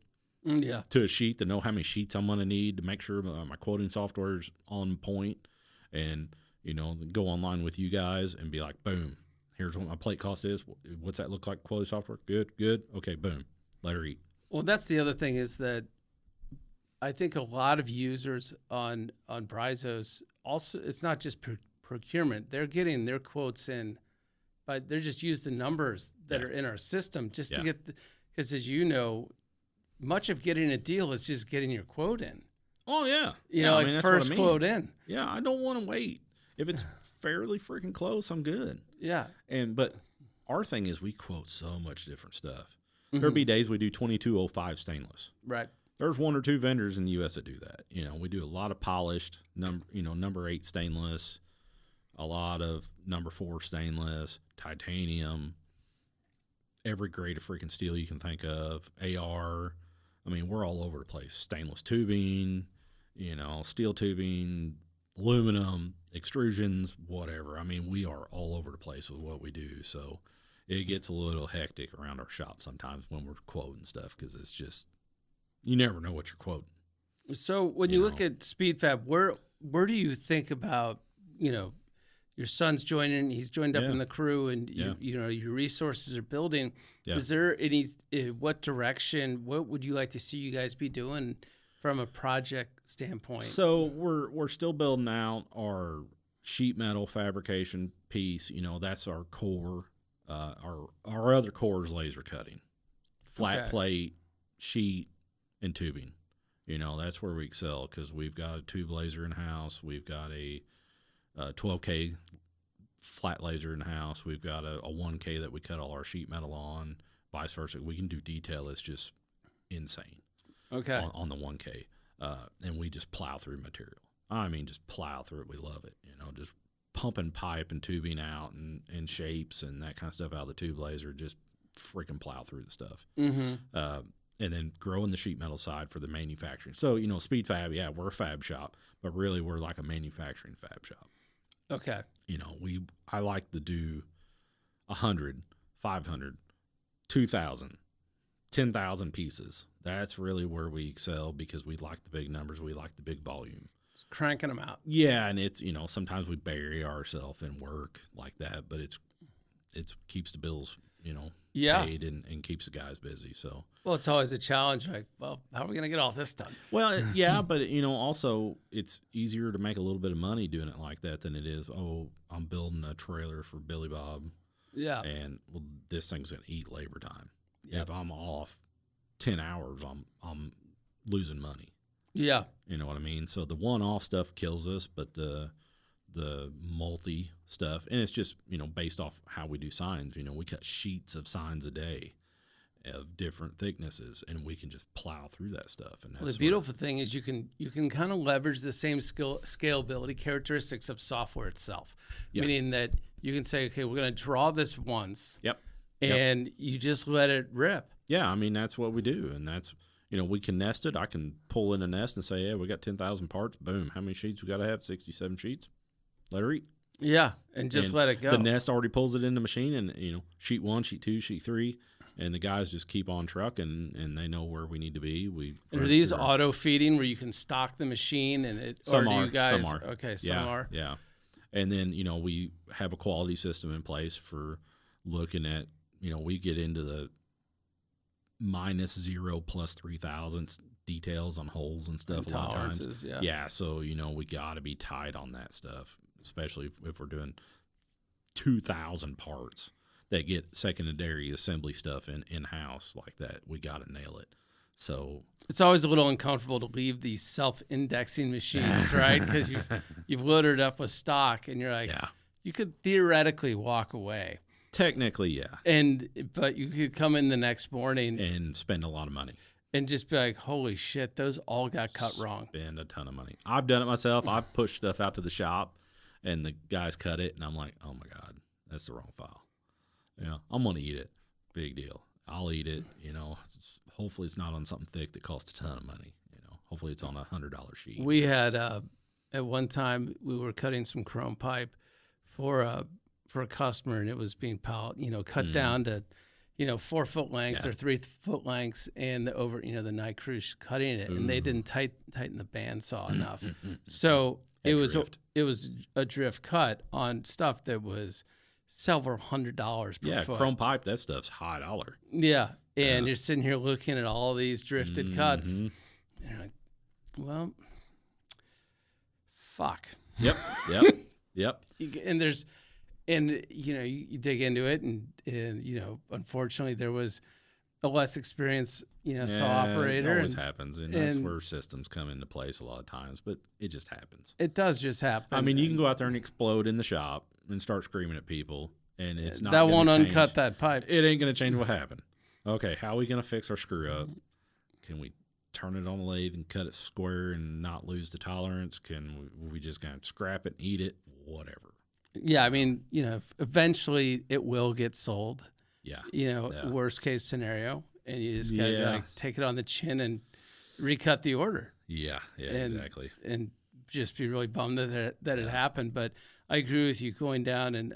to a sheet to know how many sheets I'm going to need to make sure my quoting software is on point, and, you know, go online with you guys and be like, boom, here's what my plate cost is. What's that look like, quoting software? Good. Okay, boom, let her eat. Well, that's the other thing, is that I think a lot of users on Bryzos also, it's not just procurement. They're getting their quotes in, but they're just using the numbers that are in our system just to get, because as you know, much of getting a deal is just getting your quote in. Oh, yeah. You know, like, I mean, first quote in. Yeah, I don't want to wait. If it's fairly freaking close, I'm good. Yeah. But our thing is we quote so much different stuff. There'll be days we do 2205 stainless. Right. There's 1 or 2 vendors in the U.S. that do that. You know, we do a lot of polished, number 8 stainless, a lot of number 4 stainless, titanium, every grade of freaking steel you can think of, AR. I mean, we're all over the place. Stainless tubing, you know, steel tubing, aluminum, extrusions, whatever. I mean, we are all over the place with what we do. So it gets a little hectic around our shop sometimes when we're quoting stuff because it's just, you never know what you're quoting. So when you look at Speed Fab, where do you think about, your son's joining, he's joined up in the crew, and your resources are building. Yeah. Is there any, what would you like to see you guys be doing from a project standpoint? So we're still building out our sheet metal fabrication piece. That's our core. Our other core is laser cutting, flat plate, sheet, and tubing. That's where we excel because we've got a tube laser in house. We've got a 12K flat laser in house. We've got a 1K that we cut all our sheet metal on. Vice versa, we can do detail. It's just insane. Okay. On the 1K, and we just plow through material. I mean, just plow through it. We love it. Just pumping pipe and tubing out and shapes and that kind of stuff out of the tube laser. Just freaking plow through the stuff. Mm-hmm. And then growing the sheet metal side for the manufacturing. So, Speed Fab, we're a fab shop, but really we're like a manufacturing fab shop. Okay. I like to do 100, 500, 2,000, 10,000 pieces. That's really where we excel because we like the big numbers. We like the big volume. Just cranking them out. Yeah, and it's, sometimes we bury ourselves in work like that, but it keeps the bills, paid and keeps the guys busy. So. Well, it's always a challenge. Like, how are we going to get all this done? Well, yeah, but also it's easier to make a little bit of money doing it like that than it is. Oh, I'm building a trailer for Billy Bob. Yeah. And this thing's going to eat labor time. Yep. If I'm off 10 hours, I'm losing money. Yeah. You know what I mean? So the one-off stuff kills us, but the multi stuff, and it's just, based off how we do signs, we cut sheets of signs a day of different thicknesses, and we can just plow through that stuff. And that's the beautiful thing is you can kind of leverage the same scalability characteristics of software itself, meaning that you can say, okay, we're going to draw this once. Yep. And you just let it rip. Yeah, I mean, that's what we do, and that's, we can nest it. I can pull in a nest and say, yeah, we got 10,000 parts. Boom. How many sheets we got to have? 67 sheets. Let her eat. Yeah, and just let it go. The nest already pulls it in the machine, and, sheet 1, sheet 2, sheet 3, and the guys just keep on trucking, and they know where we need to be. And are these auto-feeding where you can stock the machine? Some are. Okay, some are. Yeah. And then, we have a quality system in place for looking at, we get into the -0 plus 3,000 details on holes and stuff and a lot of times. Yeah. So, we got to be tight on that stuff, especially if we're doing 2,000 parts that get secondary assembly stuff in-house like that. We got to nail it. So it's always a little uncomfortable to leave these self-indexing machines, right? Because you've loaded up with stock, and you're like, you could theoretically walk away. Technically, yeah. But you could come in the next morning and spend a lot of money. And just be like, holy shit, those all got cut wrong. Spend a ton of money. I've done it myself. I've pushed stuff out to the shop, and the guys cut it, and I'm like, oh, my God, that's the wrong file. I'm going to eat it. Big deal. I'll eat it. Hopefully it's not on something thick that costs a ton of money. Hopefully it's on a $100 sheet. We had, at one time, we were cutting some chrome pipe for a customer, and it was being cut down to 4 foot lengths or 3 foot lengths, and the night crew's cutting it, and they didn't tighten the bandsaw enough, so it was a drift cut on stuff that was several $100s per foot. Chrome pipe, that stuff's high dollar. Yeah, and you're sitting here looking at all these drifted cuts, and you're like, well, fuck. Yep. And you dig into it, and unfortunately there was a less experienced saw operator. It always happens, and that's where systems come into place a lot of times. But it just happens. It does just happen. I mean, you can go out there and explode in the shop and start screaming at people, and it's not that won't change. Uncut that pipe. It ain't going to change what happened. Okay, how are we going to fix our screw up? Can we turn it on the lathe and cut it square and not lose the tolerance? Can we just kind of scrap it and eat it? Whatever. Yeah, I mean, eventually it will get sold. Yeah. Worst case scenario, and you just gotta take it on the chin and recut the order. Yeah, exactly. And just be really bummed that it happened. But I agree with you going down and,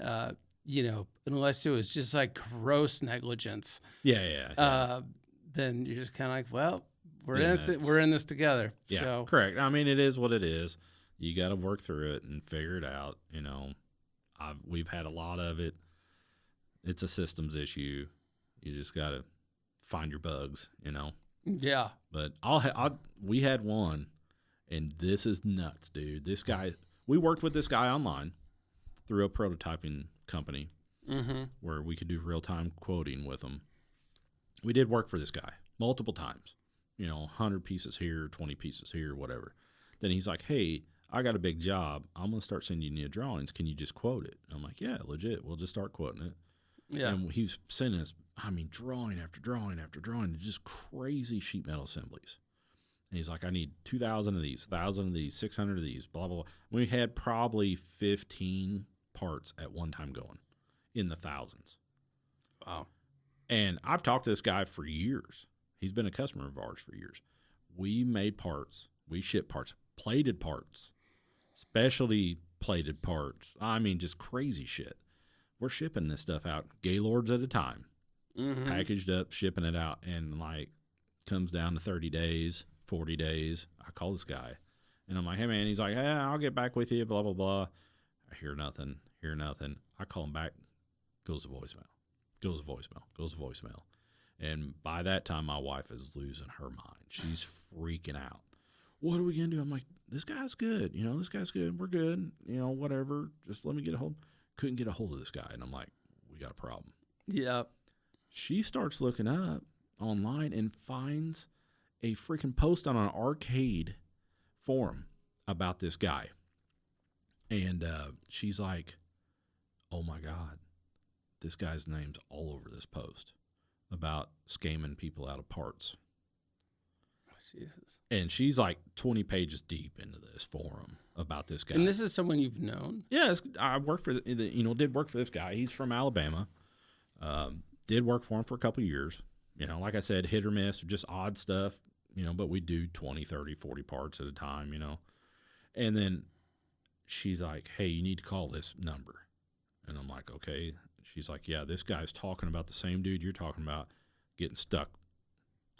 unless it was just like gross negligence. Then you're just kind of like, well, we're in this together. Yeah, so. Correct. I mean, it is what it is. You got to work through it and figure it out. We've had a lot of it. It's a systems issue. You just got to find your bugs, Yeah. But we had one, and this is nuts, dude. This guy, we worked with this guy online through a prototyping company where we could do real-time quoting with him. We did work for this guy multiple times, 100 pieces here, 20 pieces here, whatever. Then he's like, hey, I got a big job. I'm going to start sending you drawings. Can you just quote it? I'm like, yeah, legit. We'll just start quoting it. Yeah. And he's sending us, drawing after drawing after drawing, just crazy sheet metal assemblies. And he's like, I need 2,000 of these, 1,000 of these, 600 of these, blah, blah, blah. We had probably 15 parts at one time going in the thousands. Wow. And I've talked to this guy for years. He's been a customer of ours for years. We made parts. We shipped parts, plated parts, specialty plated parts. Just crazy shit. We're shipping this stuff out Gaylords at a time, packaged up, shipping it out. And comes down to 30 days, 40 days. I call this guy and I'm like, hey man, he's like, hey, I'll get back with you, blah, blah, blah. I hear nothing. I call him back, goes to voicemail. And by that time, my wife is losing her mind. She's freaking out. What are we going to do? I'm like, this guy's good. This guy's good. We're good. Whatever. Just let me get a hold. Couldn't get a hold of this guy. And I'm like, we got a problem. Yeah. She starts looking up online and finds a freaking post on an arcade forum about this guy. And she's like, oh my God, this guy's name's all over this post about scamming people out of parts. Jesus. And she's like 20 pages deep into this forum about this guy. And this is someone you've known? Yeah, I worked for, did work for this guy. He's from Alabama. Did work for him for a couple of years. Like I said, hit or miss, just odd stuff, but we do 20, 30, 40 parts at a time, And then she's like, hey, you need to call this number. And I'm like, okay. She's like, yeah, this guy's talking about the same dude you're talking about getting stuck.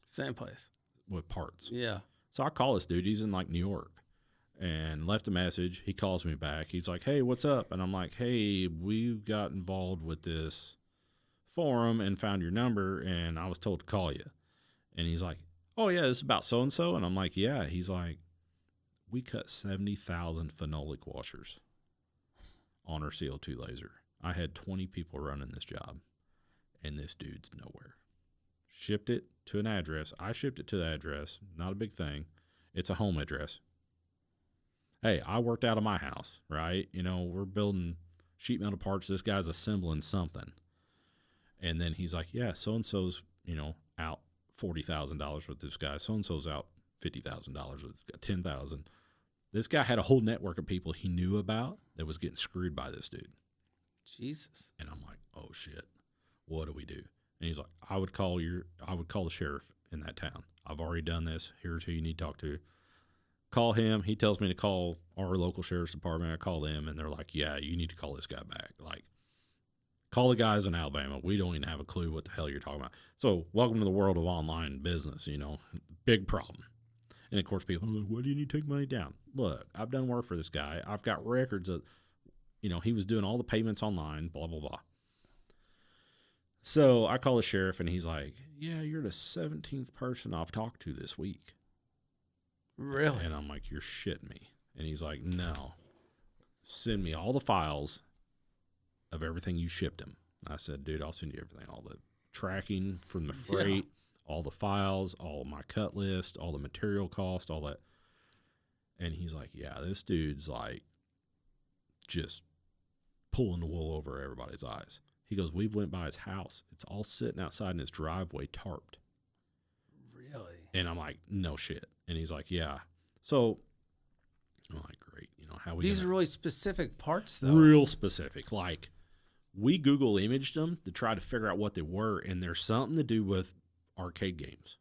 Same place. With parts. Yeah. So I call this dude. He's in New York. And left a message. He calls me back. He's like, hey, what's up? And I'm like, hey, we got involved with this forum and found your number, and I was told to call you. And he's like, oh, yeah, this is about so-and-so? And I'm like, yeah. He's like, we cut 70,000 phenolic washers on our CO2 laser. I had 20 people running this job, and this dude's nowhere. Shipped it to an address. I shipped it to the address. Not a big thing. It's a home address. Hey, I worked out of my house, right? We're building sheet metal parts. This guy's assembling something. And then he's like, yeah, so-and-so's, out $40,000 with this guy. So-and-so's out $50,000 with this guy, $10,000. This guy had a whole network of people he knew about that was getting screwed by this dude. Jesus. And I'm like, oh shit, what do we do? And he's like, I would call the sheriff in that town. I've already done this. Here's who you need to talk to. Call him. He tells me to call our local sheriff's department. I call them, and they're like, yeah, you need to call this guy back. Call the guys in Alabama. We don't even have a clue what the hell you're talking about. So welcome to the world of online business, big problem. And of course, people are like, why do you need to take money down? Look, I've done work for this guy. I've got records of, he was doing all the payments online, blah, blah, blah. So I call the sheriff, and he's like, yeah, you're the 17th person I've talked to this week. Really? And I'm like, you're shitting me. And he's like, no, send me all the files of everything you shipped him. I said, dude, I'll send you everything, all the tracking from the freight, all the files, all my cut list, all the material cost, all that. And he's like, yeah, this dude's just pulling the wool over everybody's eyes. He goes, we've went by his house. It's all sitting outside in his driveway tarped. Really? And I'm like, no shit. And he's like, yeah. So I'm like, great. How we These are really specific parts, though. Real specific. We Google imaged them to try to figure out what they were, and there's something to do with arcade games,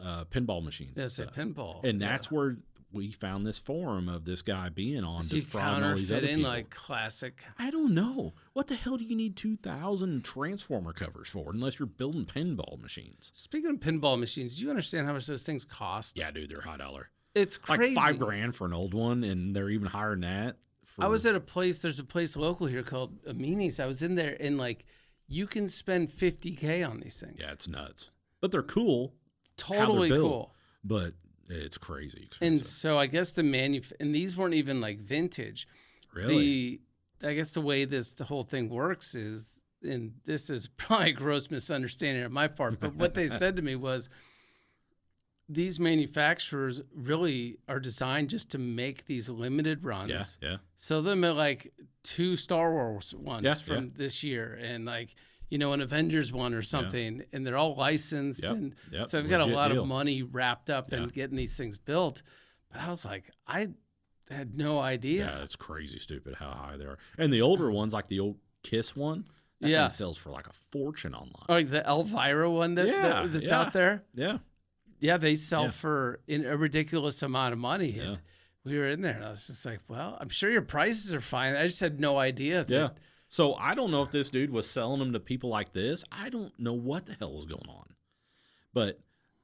pinball machines. That's a pinball. And that's where we found this forum of this guy being on So defrauding all these other people. like classic. I don't know. What the hell do you need 2,000 transformer covers for unless you're building pinball machines? Speaking of pinball machines, do you understand how much those things cost? Yeah, dude, they're high dollar. It's crazy. Like $5,000 for an old one, and they're even higher than that. I was at a place, there's a place local here called Amini's. I was in there, and like, you can spend $50K on these things. Yeah, it's nuts. But they're cool. Totally cool. But it's crazy expensive. And so I guess and these weren't even like vintage. Really? I guess the way the whole thing works is, and this is probably a gross misunderstanding on my part, but what they said to me was, these manufacturers really are designed just to make these limited runs. Yeah. So them are like 2 Star Wars ones from this year, and like, you know, an Avengers one or something, and they're all licensed. And so they've got a lot of money wrapped up in getting these things built. But I was like, I had no idea. Yeah, it's crazy stupid how high they are. And the older ones, like the old Kiss one, that thing sells for like a fortune online. Or like the Elvira one that's out there. Yeah. Yeah, they sell for a ridiculous amount of money. And we were in there, and I was just like, well, I'm sure your prices are fine. I just had no idea. So I don't know if this dude was selling them to people like this. I don't know what the hell was going on. But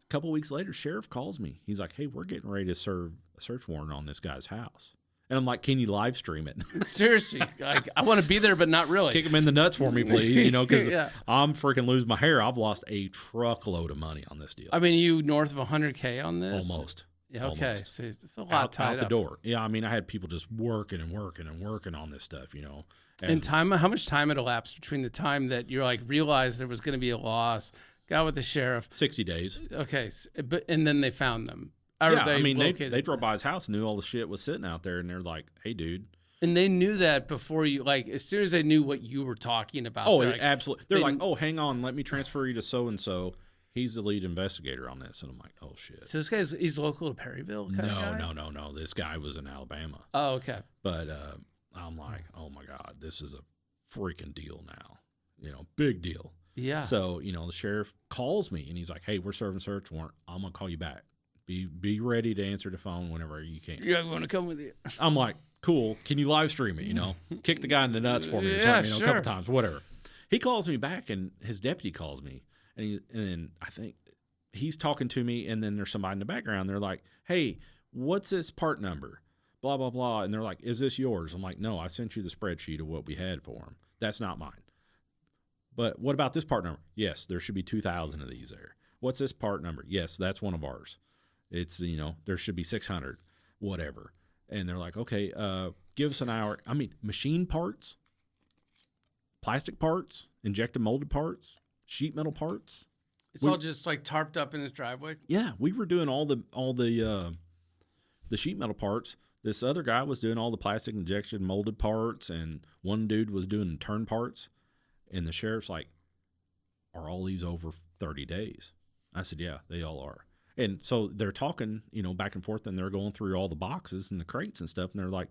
a couple weeks later, sheriff calls me. He's like, hey, we're getting ready to serve a search warrant on this guy's house. And I'm like, can you live stream it? Seriously. Like, I want to be there, but not really. Kick him in the nuts for me, please. You know, because I'm freaking losing my hair. I've lost a truckload of money on this deal. I mean, you north of 100K on this? Almost. Yeah, okay. Almost. So it's a lot tied out the door. Yeah, I mean, I had people just working on this stuff, you know. And time, how much time had elapsed between the time that you're like realized there was going to be a loss, got with the sheriff? 60 days. Okay, and then they found them. They drove by his house, knew all the shit was sitting out there, and they're like, hey, dude. And they knew that before you, like, as soon as they knew what you were talking about. Oh, absolutely. They're like, oh, hang on, let me transfer you to so-and-so. He's the lead investigator on this. And I'm like, oh, shit. So this guy's, he's local to Perryville? No. This guy was in Alabama. Oh, okay. But I'm like, oh, my God, this is a freaking deal now. You know, big deal. Yeah. So, you know, the sheriff calls me, and he's like, hey, we're serving search warrant. I'm going to call you back. Be ready to answer the phone whenever you can. Yeah, I'm going to come with you. I'm like, cool. Can you live stream it? You know, kick the guy in the nuts for me or something, you know, a couple times, whatever. He calls me back, and his deputy calls me, and then I think he's talking to me, and then there's somebody in the background. They're like, hey, what's this part number? Blah, blah, blah. And they're like, is this yours? I'm like, no, I sent you the spreadsheet of what we had for him. That's not mine. But what about this part number? Yes, there should be 2,000 of these there. What's this part number? Yes, that's one of ours. It's, you know, there should be 600, whatever. And they're like, okay, give us an hour. I mean, machine parts, plastic parts, injected molded parts, sheet metal parts. It's all just like tarped up in his driveway. Yeah, we were doing all the sheet metal parts. This other guy was doing all the plastic injection molded parts, and one dude was doing turn parts. And the sheriff's like, are all these over 30 days? I said, yeah, they all are. And so they're talking, you know, back and forth, and they're going through all the boxes and the crates and stuff. And they're like,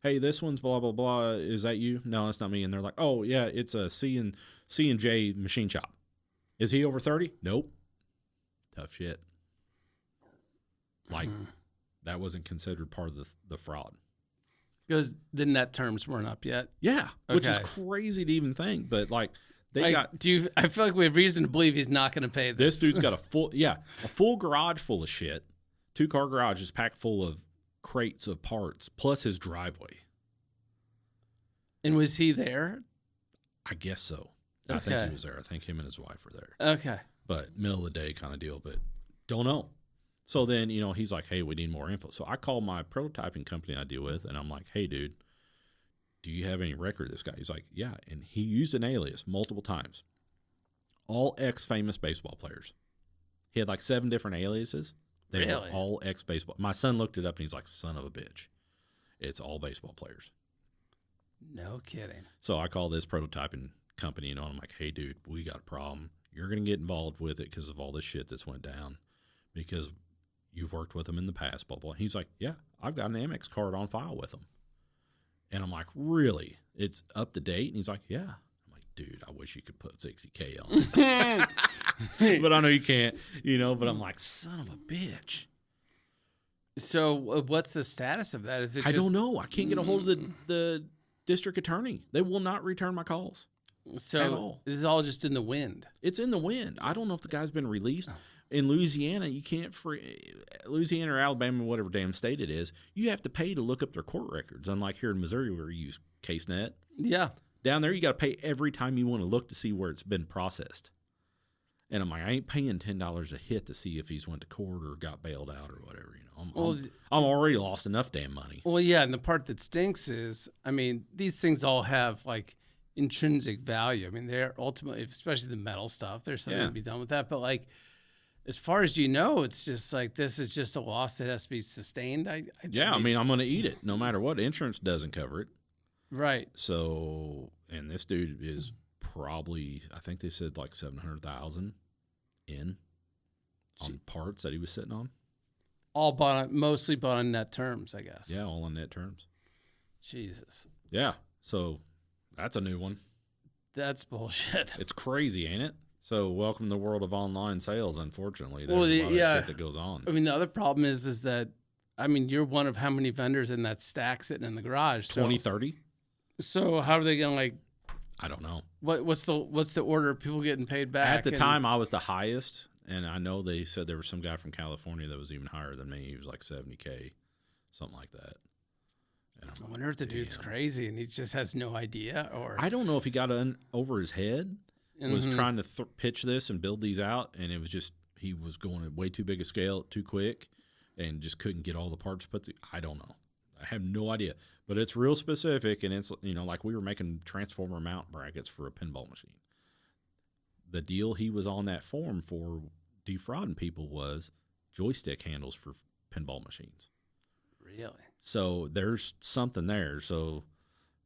hey, this one's blah, blah, blah. Is that you? No, that's not me. And they're like, oh, yeah, it's a C&J machine shop. Is he over 30? Nope. Tough shit. Like, that wasn't considered part of the fraud. Because the net terms weren't up yet. Yeah, which is crazy to even think. But, like, I feel like we have reason to believe he's not going to pay this. This dude's got a full garage full of shit. 2-car garage is packed full of crates of parts, plus his driveway. And was he there? I guess so. Okay. I think he was there. I think him and his wife were there. Okay. But middle of the day kind of deal, but don't know. So then, you know, he's like, hey, we need more info. So I call my prototyping company I deal with, and I'm like, hey, dude, do you have any record of this guy? He's like, yeah. And he used an alias multiple times. All ex-famous baseball players. He had like 7 different aliases. They were all ex-baseball. My son looked it up, and he's like, son of a bitch. It's all baseball players. No kidding. So I call this prototyping company, you know, and I'm like, hey, dude, we got a problem. You're going to get involved with it because of all this shit that's went down because you've worked with them in the past, blah, blah. He's like, yeah, I've got an Amex card on file with them. And I'm like, really? It's up to date? And he's like, yeah. I'm like, dude, I wish you could put 60K on it. But I know you can't, you know, but I'm like, son of a bitch. So what's the status of that? Is it? I don't know. I can't get a hold of the district attorney. They will not return my calls. So at all. This is all just in the wind. It's in the wind. I don't know if the guy's been released. In Louisiana, you can't Louisiana or Alabama, whatever damn state it is, you have to pay to look up their court records. Unlike here in Missouri where you use CaseNet. Yeah. Down there, you got to pay every time you want to look to see where it's been processed. And I'm like, I ain't paying $10 a hit to see if he's went to court or got bailed out or whatever. I'm already lost enough damn money. Well, yeah, and the part that stinks is, I mean, these things all have like intrinsic value. I mean, they're ultimately, especially the metal stuff, there's something to be done with that. But like, as far as you know, it's just like this is just a loss that has to be sustained. I mean, I'm going to eat it no matter what. Insurance doesn't cover it. Right. So, and this dude is probably, I think they said like $700,000 on parts that he was sitting on. Mostly bought on net terms, I guess. Yeah, all on net terms. Jesus. Yeah. So that's a new one. That's bullshit. It's crazy, ain't it? So welcome to the world of online sales, unfortunately. There's a lot of shit that goes on. I mean, the other problem is that, I mean, you're one of how many vendors in that stack sitting in the garage? 20, 30? So how are they going to like... I don't know. What's the order of people getting paid back? At the time, I was the highest, and I know they said there was some guy from California that was even higher than me. He was like $70K, something like that. I wonder if the dude's crazy and he just has no idea, or I don't know if he got over his head. Was trying to pitch this and build these out, and it was just he was going at way too big a scale, too quick, and just couldn't get all the parts put together. I don't know. I have no idea. But it's real specific, and it's, you know, like we were making transformer mount brackets for a pinball machine. The deal he was on that form for defrauding people was joystick handles for pinball machines. Really? So there's something there. So,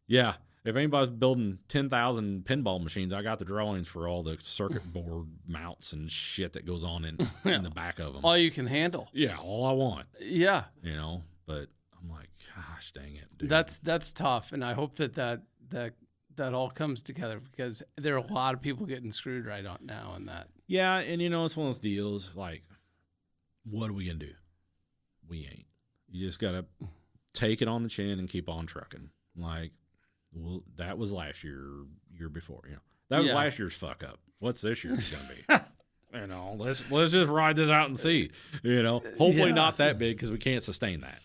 yeah. If anybody's building 10,000 pinball machines, I got the drawings for all the circuit board mounts and shit that goes on in the back of them. All you can handle. Yeah, all I want. Yeah. You know, but I'm like, gosh, dang it, dude. That's tough, and I hope that all comes together because there are a lot of people getting screwed right now in that. Yeah, and you know, it's one of those deals like, what are we going to do? We ain't. You just got to take it on the chin and keep on trucking. Like, well, that was last year before, you know. That was last year's fuck up. What's this year's going to be? You know, let's just ride this out and see. You know, hopefully not that big because we can't sustain that.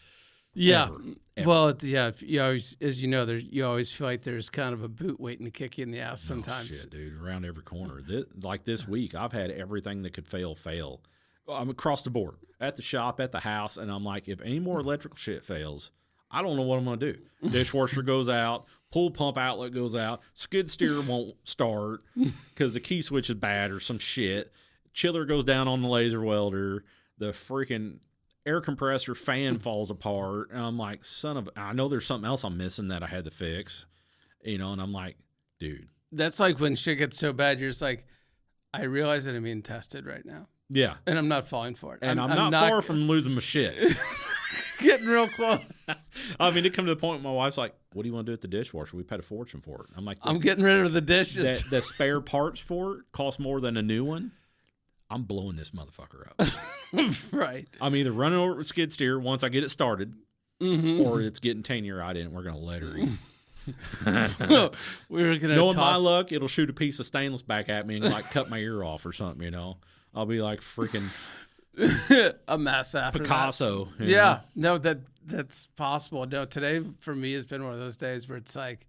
Yeah. Ever. Well, yeah. You always, as you know, you always feel like there's kind of a boot waiting to kick you in the ass sometimes. Oh, shit, dude, around every corner. Like this week, I've had everything that could fail. I'm across the board at the shop, at the house, and I'm like, if any more electrical shit fails, I don't know what I'm going to do. Dishwasher goes out, pool pump outlet goes out, skid steer won't start because the key switch is bad or some shit. Chiller goes down on the laser welder. The freaking air compressor fan falls apart. And I'm like, I know there's something else I'm missing that I had to fix, you know, and I'm like, dude. That's like when shit gets so bad, you're just like, I realize that I'm being tested right now. Yeah. And I'm not falling for it. And I'm not far from losing my shit. Getting real close. I mean, it come to the point where my wife's like, what do you want to do with the dishwasher? We paid a fortune for it. I'm like, I'm getting rid of the dishes. The spare parts for it cost more than a new one. I'm blowing this motherfucker up. Right. I'm either running over with skid steer once I get it started, or it's getting 10-year out in and we're going to let her eat. We're gonna Knowing my luck, it'll shoot a piece of stainless back at me and like cut my ear off or something, you know. I'll be like freaking a mess after Picasso. Yeah, no, that's possible. No, today for me has been one of those days where it's like,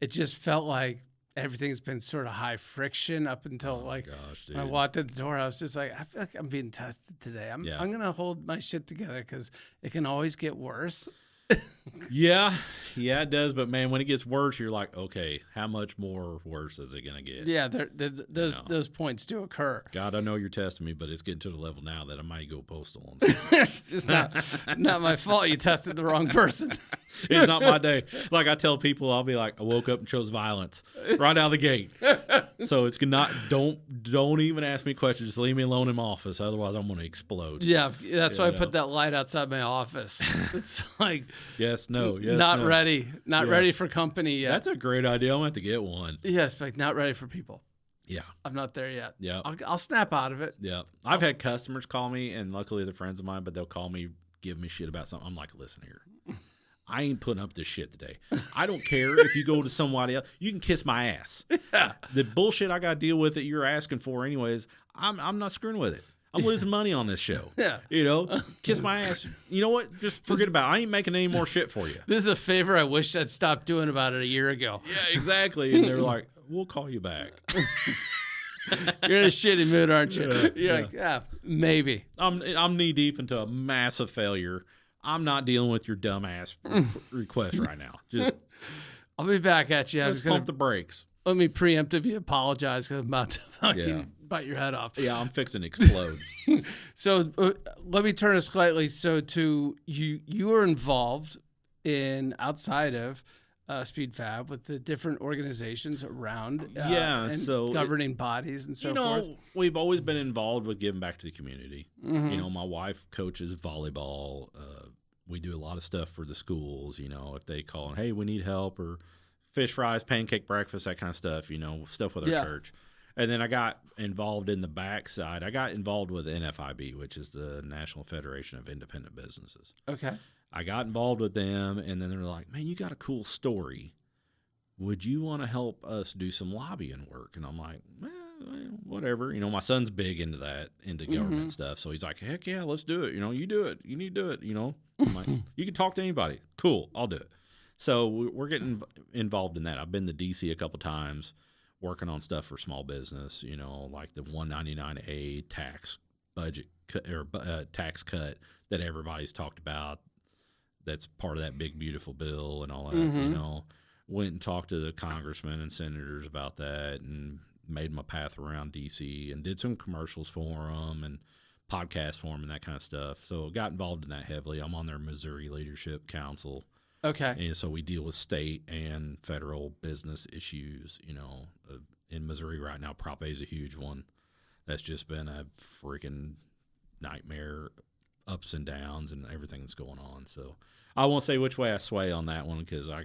it just felt like everything's been sort of high friction up until when I walked in the door. I was just like, I feel like I'm being tested today. I'm gonna hold my shit together because it can always get worse. Yeah, it does. But man, when it gets worse, you're like, okay, how much more worse is it gonna get? Yeah, those points do occur. God, I know you're testing me, but it's getting to the level now that I might go postal on It's not my fault. You tested the wrong person. It's not my day. Like I tell people, I'll be like, I woke up and chose violence right out of the gate. So it's not. Don't even ask me questions. Just leave me alone in my office. Otherwise, I'm going to explode. Yeah, that's why I put that light outside my office. It's like not ready for company yet. That's a great idea. I'm going to have to get one. Yes, like not ready for people. Yeah, I'm not there yet. Yeah, I'll snap out of it. Yeah, I've had customers call me, and luckily they're friends of mine, but they'll call me give me shit about something. I'm like, listen here. I ain't putting up this shit today. I don't care if you go to somebody else. You can kiss my ass. Yeah. The bullshit I got to deal with that you're asking for anyways, I'm not screwing with it. I'm losing money on this show. Yeah. You know, kiss my ass. You know what? Just forget about it. I ain't making any more shit for you. This is a favor I wish I'd stopped doing about it a year ago. Yeah, exactly. And they're like, we'll call you back. You're in a shitty mood, aren't you? You're like, yeah, maybe. I'm knee deep into a massive failure. I'm not dealing with your dumbass request right now. Just I'll be back at you. Let's pump the brakes. Let me preemptively apologize because I'm about to fucking bite your head off. Yeah, I'm fixing to explode. So let me turn it slightly. So you were involved in outside of Speed Fab with the different organizations around and governing bodies and so forth. We've always been involved with giving back to the community. Mm-hmm. You know, my wife coaches volleyball. We do a lot of stuff for the schools, you know, if they call and, hey, we need help, or fish fries, pancake breakfast, that kind of stuff, you know, stuff with our church. And then I got involved in the backside. I got involved with NFIB, which is the National Federation of Independent Businesses. Okay. I got involved with them, and then they're like, man, you got a cool story. Would you want to help us do some lobbying work? And I'm like, whatever. You know, my son's big into that, into government stuff. So he's like, heck yeah, let's do it. You know, you do it. You need to do it. You know, I'm like, you can talk to anybody. Cool, I'll do it. So we're getting involved in that. I've been to D.C. a couple times working on stuff for small business, you know, like the 199A tax budget or tax cut that everybody's talked about. That's part of that big, beautiful bill and all that, you know. Went and talked to the congressmen and senators about that and made my path around D.C. and did some commercials for them and podcasts for them and that kind of stuff. So got involved in that heavily. I'm on their Missouri Leadership Council. Okay. And so we deal with state and federal business issues, you know. In Missouri right now, Prop A is a huge one. That's just been a freaking nightmare, ups and downs and everything that's going on. So I won't say which way I sway on that one because I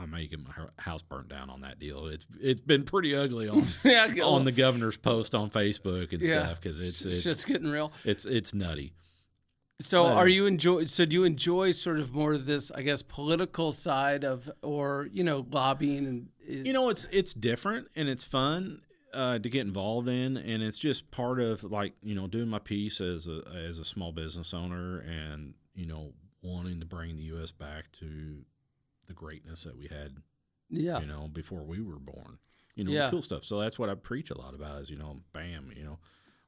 may get my house burnt down on that deal. It's been pretty ugly on on the governor's post on Facebook and stuff because it's shit's getting real. It's nutty. So do you enjoy sort of more of this, I guess, political side of, or, you know, lobbying and you know, it's different and it's fun to get involved in, and it's just part of, like, you know, doing my piece as a small business owner and, you know, wanting to bring the U.S. back to the greatness that we had, you know, before we were born, you know, cool stuff. So that's what I preach a lot about is, you know, bam, you know,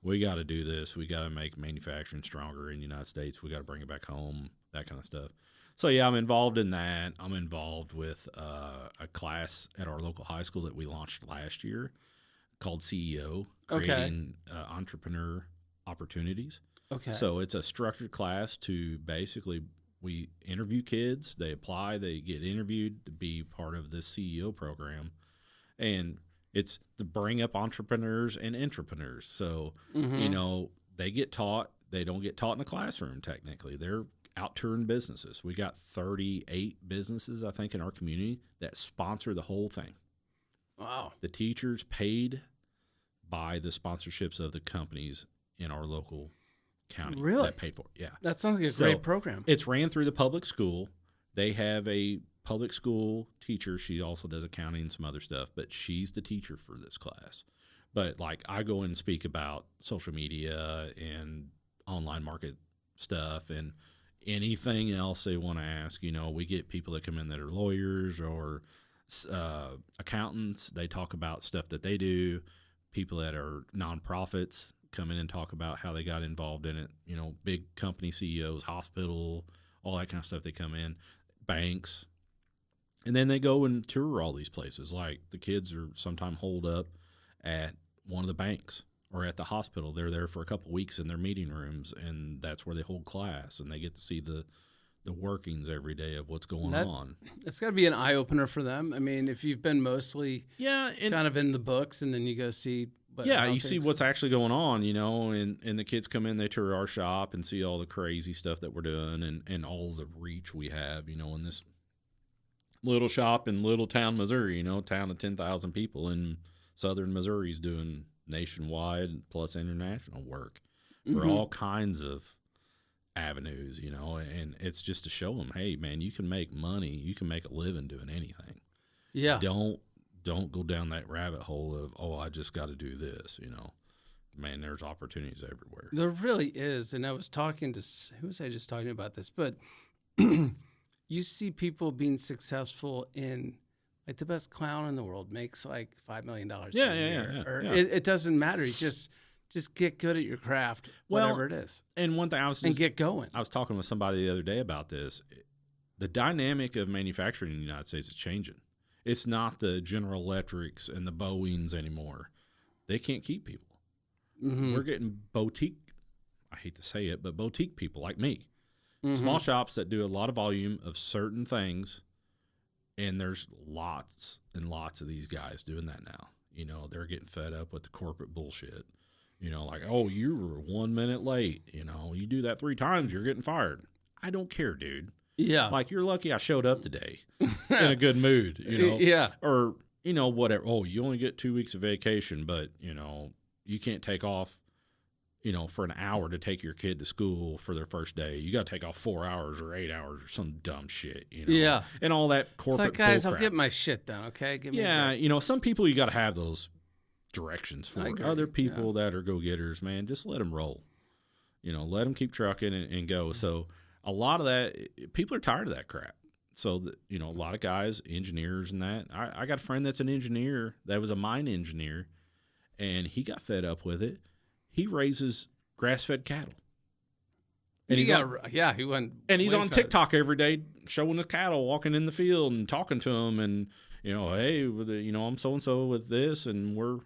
we got to do this. We got to make manufacturing stronger in the United States. We got to bring it back home, that kind of stuff. So, yeah, I'm involved in that. I'm involved with a class at our local high school that we launched last year called CEO, creating entrepreneur opportunities. Okay. So it's a structured class to basically we interview kids. They apply. They get interviewed to be part of this CEO program. And it's to bring up entrepreneurs and intrapreneurs. So, you know, they get taught. They don't get taught in a classroom, technically. They're out touring businesses. We got 38 businesses, I think, in our community that sponsor the whole thing. Wow. The teachers paid by the sponsorships of the companies in our local county. Really? That paid for it. Yeah. That sounds like a great program. It's ran through the public school. They have a public school teacher. She also does accounting and some other stuff, but she's the teacher for this class. But, like, I go in and speak about social media and online market stuff and anything else they want to ask. You know, we get people that come in that are lawyers or accountants. They talk about stuff that they do. People that are nonprofits come in and talk about how they got involved in it. You know, big company CEOs, hospital, all that kind of stuff. They come in, banks, and then they go and tour all these places. Like the kids are sometimes holed up at one of the banks or at the hospital. They're there for a couple of weeks in their meeting rooms, and that's where they hold class, and they get to see the workings every day of what's going on. It's got to be an eye-opener for them. I mean, if you've been mostly kind of in the books, and then you go see you see what's actually going on, you know, and the kids come in, they tour our shop and see all the crazy stuff that we're doing and all the reach we have, you know, in this little shop in Little Town, Missouri, you know, town of 10,000 people in southern Missouri is doing nationwide plus international work for all kinds of avenues, you know, and it's just to show them, hey, man, you can make money, you can make a living doing anything. Yeah. Don't go down that rabbit hole of, oh, I just got to do this, you know. Man, there's opportunities everywhere. There really is. And I was talking to, who was I just talking about this? But you see people being successful in, like, the best clown in the world makes like $5 million a year. Or it doesn't matter. You just get good at your craft, whatever it is. And one thing and get going. I was talking with somebody the other day about this. The dynamic of manufacturing in the United States is changing. It's not the General Electrics and the Boeings anymore. They can't keep people. Mm-hmm. We're getting boutique, I hate to say it, but boutique people like me. Mm-hmm. Small shops that do a lot of volume of certain things, and there's lots and lots of these guys doing that now. You know, they're getting fed up with the corporate bullshit. You know, like, oh, you were 1 minute late. You know, you do that 3 times, you're getting fired. I don't care, dude. Yeah. Like, you're lucky I showed up today in a good mood, you know. Yeah. Or, you know, whatever. Oh, you only get 2 weeks of vacation, but, you know, you can't take off, you know, for an hour to take your kid to school for their first day. You got to take off 4 hours or 8 hours or some dumb shit, you know. Yeah. And all that corporate it's like, guys, bullcrap. I'll get my shit done, okay? Give me you know, some people you got to have those directions for. Other people that are go-getters, man, just let them roll. You know, let them keep trucking and go. Mm-hmm. So a lot of that, people are tired of that crap. So, you know, a lot of guys, engineers and that. I got a friend that's an engineer that was a mine engineer, and he got fed up with it. He raises grass-fed cattle. And he went. And he's on TikTok every day showing his cattle, walking in the field and talking to them, and, you know, hey, you know, I'm so-and-so with this, and we're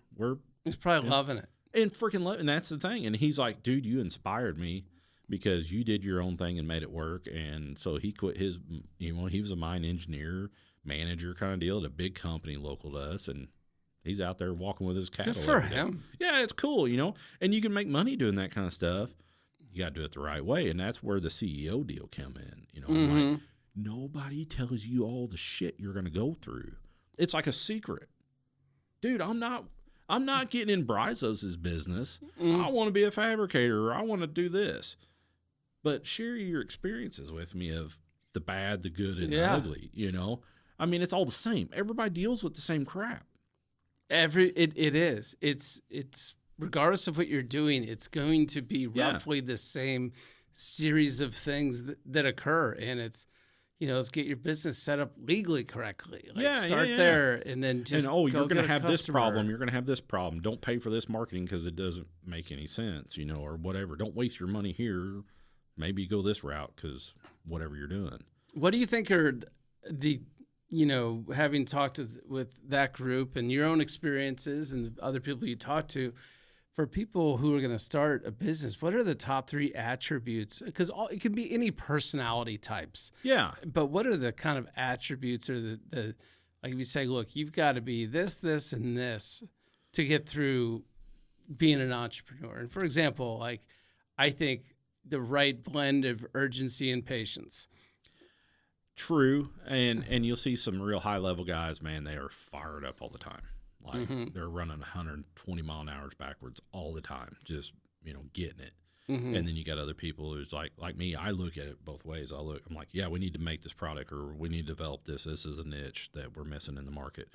He's probably loving it. And freaking loving, and that's the thing. And he's like, dude, you inspired me because you did your own thing and made it work. And so he quit his, you know, he was a mine engineer, manager kind of deal at a big company local to us, and he's out there walking with his cattle. Good for him. Yeah, it's cool, you know, and you can make money doing that kind of stuff. You got to do it the right way, and that's where the CEO deal come in. You know, mm-hmm. Like, nobody tells you all the shit you're going to go through. It's like a secret. Dude, I'm not getting in Bryzos' business. Mm-hmm. I want to be a fabricator, or I want to do this. But share your experiences with me of the bad, the good, and the ugly, you know? I mean, it's all the same. Everybody deals with the same crap. It is. It's regardless of what you're doing, it's going to be roughly the same series of things that occur. And it's, you know, let's get your business set up legally correctly. Like start there and then just you're going to have this problem. You're going to have this problem. Don't pay for this marketing because it doesn't make any sense, you know, or whatever. Don't waste your money here. Maybe go this route because whatever you're doing. What do you think are the, you know, having talked with that group and your own experiences and the other people you talk to, for people who are going to start a business, what are the top 3 attributes? Because it can be any personality types. Yeah. But what are the kind of attributes or the like if you say, look, you've got to be this, and this to get through being an entrepreneur. And for example, like I think the right blend of urgency and patience. True. And you'll see some real high level guys, man, they are fired up all the time. Like mm-hmm. They're running 120 mile an hour backwards all the time, just, you know, getting it. Mm-hmm. And then you got other people who's like me, I look at it both ways. I'm like, yeah, we need to make this product or we need to develop this. This is a niche that we're missing in the market,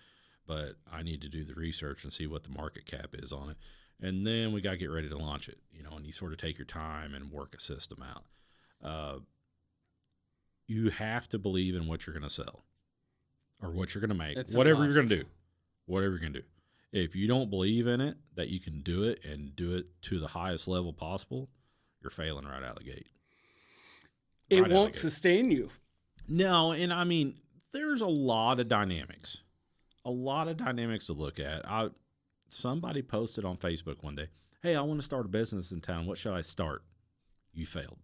but I need to do the research and see what the market cap is on it. And then we got to get ready to launch it, you know, and you sort of take your time and work a system out. You have to believe in what you're going to sell or what you're going to make, whatever you're going to do. Whatever you can do. If you don't believe in it, that you can do it and do it to the highest level possible, you're failing right out of the gate. It won't sustain you. No, and I mean, there's a lot of dynamics. A lot of dynamics to look at. Somebody posted on Facebook one day, hey, I want to start a business in town. What should I start? You failed.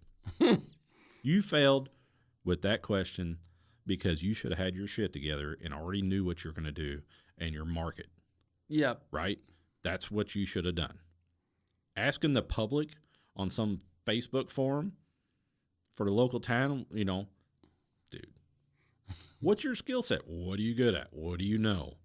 You failed with that question because you should have had your shit together and already knew what you're going to do. And your market. Yep. Right? That's what you should have done. Asking the public on some Facebook forum for the local town, you know, dude, what's your skill set? What are you good at? What do you know?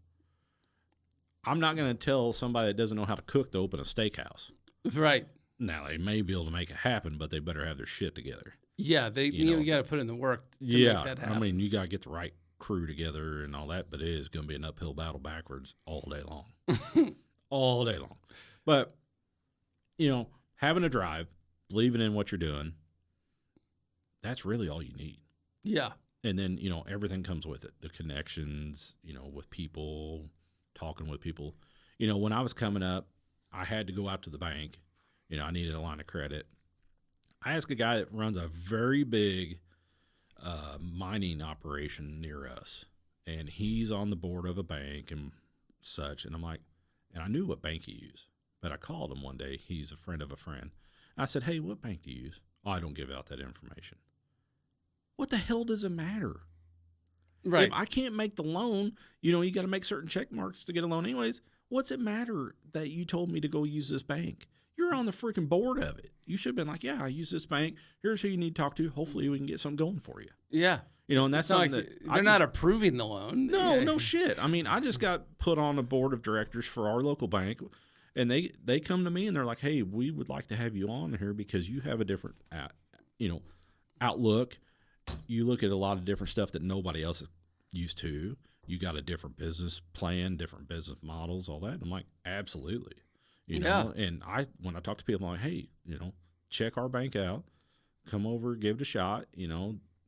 I'm not going to tell somebody that doesn't know how to cook to open a steakhouse. Right. Now they may be able to make it happen, but they better have their shit together. Yeah, you got to put in the work to make that happen. I mean, you got to get the right crew together and all that, but it is going to be an uphill battle backwards all day long. All day long. But, having a drive, believing in what you're doing, that's really all you need. Yeah. And then, everything comes with it. The connections, with people, talking with people. When I was coming up, I had to go out to the bank. I needed a line of credit. I asked a guy that runs a very big mining operation near us, and he's on the board of a bank and such. And I'm like, and I knew what bank he used, but I called him one day. He's a friend of a friend. I said, hey, what bank do you use? Oh, I don't give out that information. What the hell does it matter? Right. If I can't make the loan, you got to make certain check marks to get a loan anyways. What's it matter that you told me to go use this bank? You're on the freaking board of it. You should have been like, yeah, I use this bank. Here's who you need to talk to. Hopefully we can get something going for you. Yeah. And that's something that they're not approving the loan. No shit. I mean, I just got put on a board of directors for our local bank, and they come to me and they're like, hey, we would like to have you on here because you have a different, outlook. You look at a lot of different stuff that nobody else is used to. You got a different business plan, different business models, all that. And I'm like, absolutely. And when I talk to people, I'm like, hey, check our bank out, come over, give it a shot,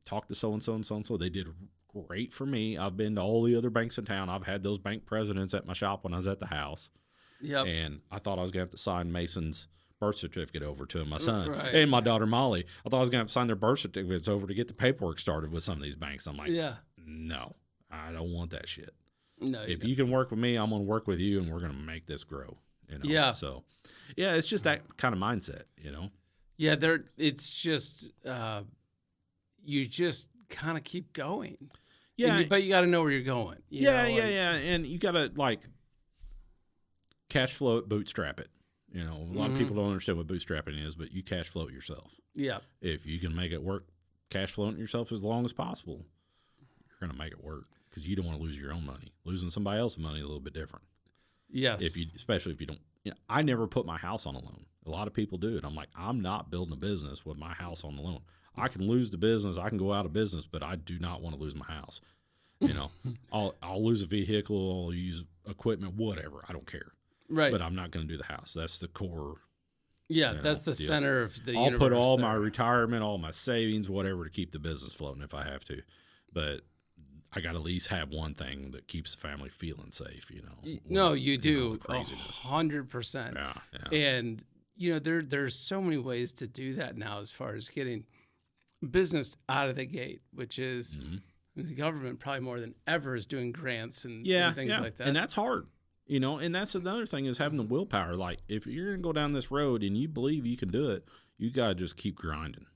talk to so-and-so and so-and-so. They did great for me. I've been to all the other banks in town. I've had those bank presidents at my shop when I was at the house. Yep. And I thought I was going to have to sign Mason's birth certificate over to my son right. and my daughter, Molly. I thought I was going to have to sign their birth certificates over to get the paperwork started with some of these banks. I'm like, no, I don't want that shit. No, if you can work with me, I'm going to work with you, and we're going to make this grow. Yeah. So, it's just that kind of mindset, Yeah, it's just you just kind of keep going. Yeah, but you got to know where you're going. Yeah, and you got to cash flow it, bootstrap it. A lot of people don't understand what bootstrapping is, but you cash flow it yourself. Yeah. If you can make it work, cash flow it yourself as long as possible, you're going to make it work because you don't want to lose your own money. Losing somebody else's money is a little bit different. Yes. Especially if you don't, I never put my house on a loan. A lot of people do it. I'm like, I'm not building a business with my house on the loan. I can lose the business. I can go out of business, but I do not want to lose my house. I'll lose a vehicle. I'll use equipment, whatever. I don't care. Right. But I'm not going to do the house. That's the core. Yeah. That's the center of the universe. I'll put all my retirement, all my savings, whatever to keep the business floating if I have to. But I got to at least have one thing that keeps the family feeling safe, No, you do. 100%. Yeah. And, there's so many ways to do that now as far as getting business out of the gate, which is the government probably more than ever is doing grants and things like that. And that's hard, and that's another thing is having the willpower. Like if you're going to go down this road and you believe you can do it, you got to just keep grinding.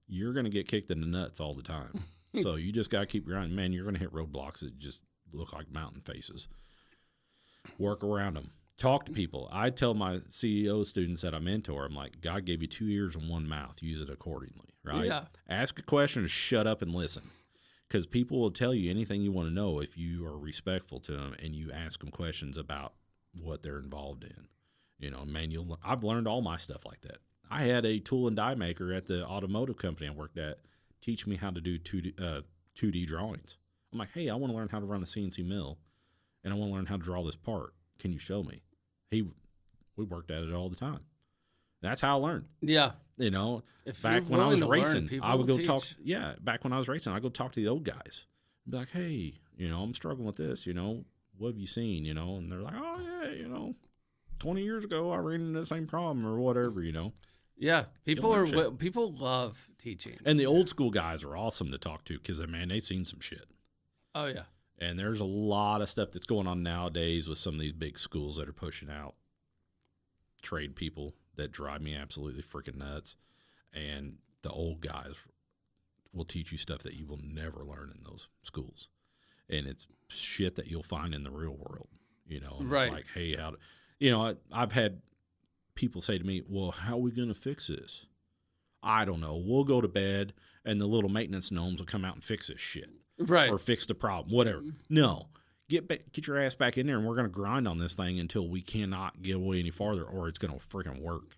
You're going to get kicked in the nuts all the time. So you just got to keep grinding. Man, you're going to hit roadblocks that just look like mountain faces. Work around them. Talk to people. I tell my CEO students that I mentor, I'm like, God gave you 2 ears and 1 mouth. Use it accordingly, right? Yeah. Ask a question and shut up and listen. Because people will tell you anything you want to know if you are respectful to them and you ask them questions about what they're involved in. Man, I've learned all my stuff like that. I had a tool and die maker at the automotive company I worked at teach me how to do 2D drawings. I'm like, hey, I want to learn how to run a CNC mill, and I want to learn how to draw this part. Can you show me? We worked at it all the time. That's how I learned. Yeah. Back when I was racing, I would go talk. Yeah, back when I was racing, I'd go talk to the old guys. I'd be like, hey, I'm struggling with this. What have you seen? And they're like, oh yeah, 20 years ago I ran into the same problem or whatever. Yeah, people love teaching, and the old school guys are awesome to talk to because man, they've seen some shit. Oh yeah, and there's a lot of stuff that's going on nowadays with some of these big schools that are pushing out trade people that drive me absolutely freaking nuts. And the old guys will teach you stuff that you will never learn in those schools, and it's shit that you'll find in the real world. And right? It's like, hey, I've had people say to me, well, how are we going to fix this? I don't know. We'll go to bed and the little maintenance gnomes will come out and fix this shit. Right. Or fix the problem, whatever. No. Get your ass back in there and we're going to grind on this thing until we cannot get away any farther or it's going to freaking work.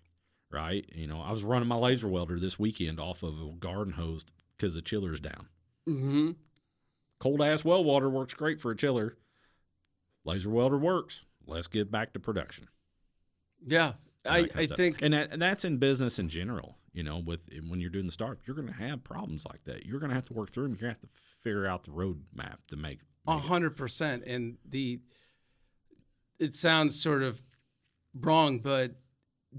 right? You know, I was running my laser welder this weekend off of a garden hose because the chiller's down. Mm-hmm. Cold ass well water works great for a chiller. Laser welder works. Let's get back to production. Yeah, I think, and that's in business in general. You know, when you're doing the startup, you're going to have problems like that. You're going to have to work through them. You're going to have to figure out the roadmap to make 100%. And it sounds sort of wrong, but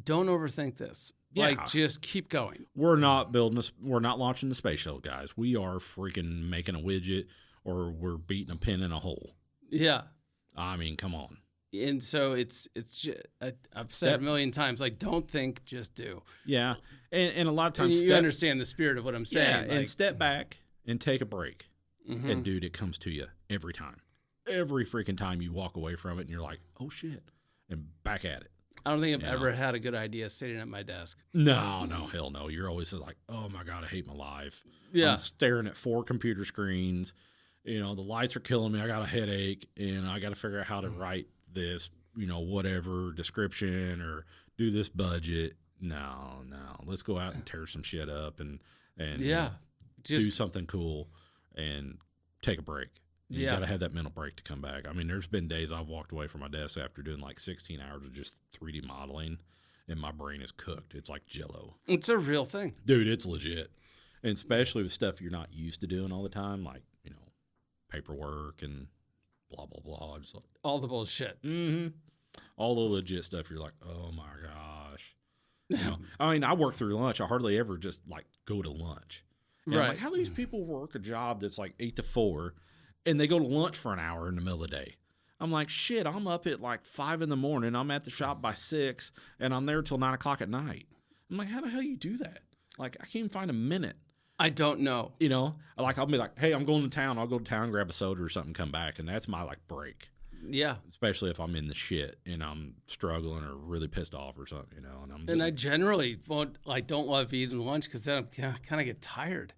don't overthink this. Yeah. Like, just keep going. We're not launching the space shuttle, guys. We are freaking making a widget, or we're beating a pin in a hole. Yeah. I mean, come on. And so it's just, I've said it a million times, like, don't think, just do. Yeah. And a lot of times you understand the spirit of what I'm saying. Yeah, and step back and take a break. Mm-hmm. And dude, it comes to you every time. Every freaking time you walk away from it and you're like, oh shit, and back at it. I don't think I've ever had a good idea sitting at my desk. No, hell no. You're always like, oh my God, I hate my life. Yeah. I'm staring at 4 computer screens. You know, the lights are killing me. I got a headache, and I got to figure out how to write this, you know, whatever description or do this budget. No. Let's go out and tear some shit up and do something cool and take a break. You got to have that mental break to come back. I mean, there's been days I've walked away from my desk after doing like 16 hours of just 3D modeling, and my brain is cooked. It's like Jell-O. It's a real thing. Dude, it's legit. And especially with stuff you're not used to doing all the time, like, you know, paperwork and blah, blah, blah. Just like, all the bullshit. Mm-hmm. All the legit stuff, you're like, oh my gosh. You know, I mean, I work through lunch. I hardly ever just like go to lunch. And right. I'm like, how do these people work a job that's like 8 to 4 and they go to lunch for an hour in the middle of the day? I'm like, shit, I'm up at like 5 in the morning. I'm at the shop by 6 and I'm there till 9 o'clock at night. I'm like, how the hell you do that? Like, I can't even find a minute. I don't know. You know, like I'll be like, hey, I'm going to town. I'll go to town, grab a soda or something, come back. And that's my like break. Yeah. Especially if I'm in the shit and I'm struggling or really pissed off or something, you know. And I generally don't love eating lunch because then I kind of get tired.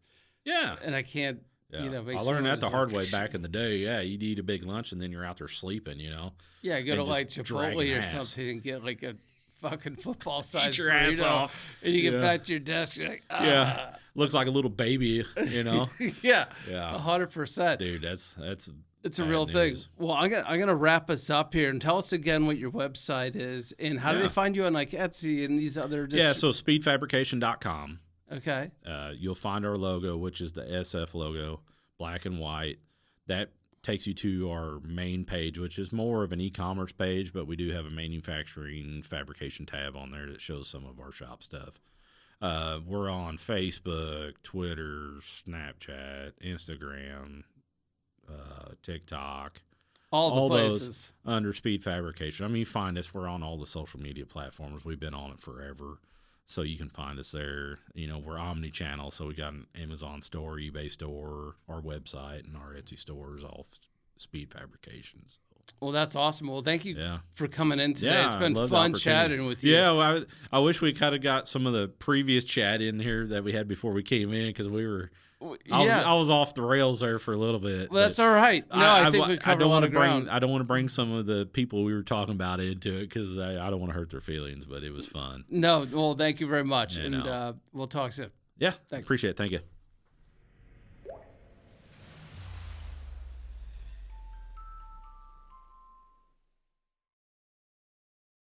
Yeah. And I can't, I learned that the hard way back in the day. Yeah. You'd eat a big lunch and then you're out there sleeping, you know. Yeah. Go to like Chipotle or something and get like a fucking football size eat your ass off. And you get back to your desk, you're like, ah. Yeah. Looks like a little baby, you know. Yeah. 100%. Dude, that's it's a real thing. Well, I'm gonna wrap us up here and tell us again what your website is and how do they find you on like Etsy and these other. So speedfabrication.com. Okay. You'll find our logo, which is the SF logo, black and white. That takes you to our main page, which is more of an e-commerce page, but we do have a manufacturing fabrication tab on there that shows some of our shop stuff. We're on Facebook, Twitter, Snapchat, Instagram, TikTok, all the places those under Speed Fabrication. I mean, you find us. We're on all the social media platforms. We've been on it forever, so you can find us there. You know, we're omni-channel, so we got an Amazon store, eBay store, our website, and our Etsy store is all Speed Fabrications. Well, that's awesome. Well, thank you for coming in today. Yeah, it's been fun chatting with you. Yeah, well, I wish we kind of got some of the previous chat in here that we had before we came in because we were. I was off the rails there for a little bit. Well, that's all right. No, I think we covered a lot of ground. I don't want to bring some of the people we were talking about into it because I don't want to hurt their feelings, but it was fun. No, well, thank you very much, and we'll talk soon. Yeah, thanks. Appreciate it. Thank you.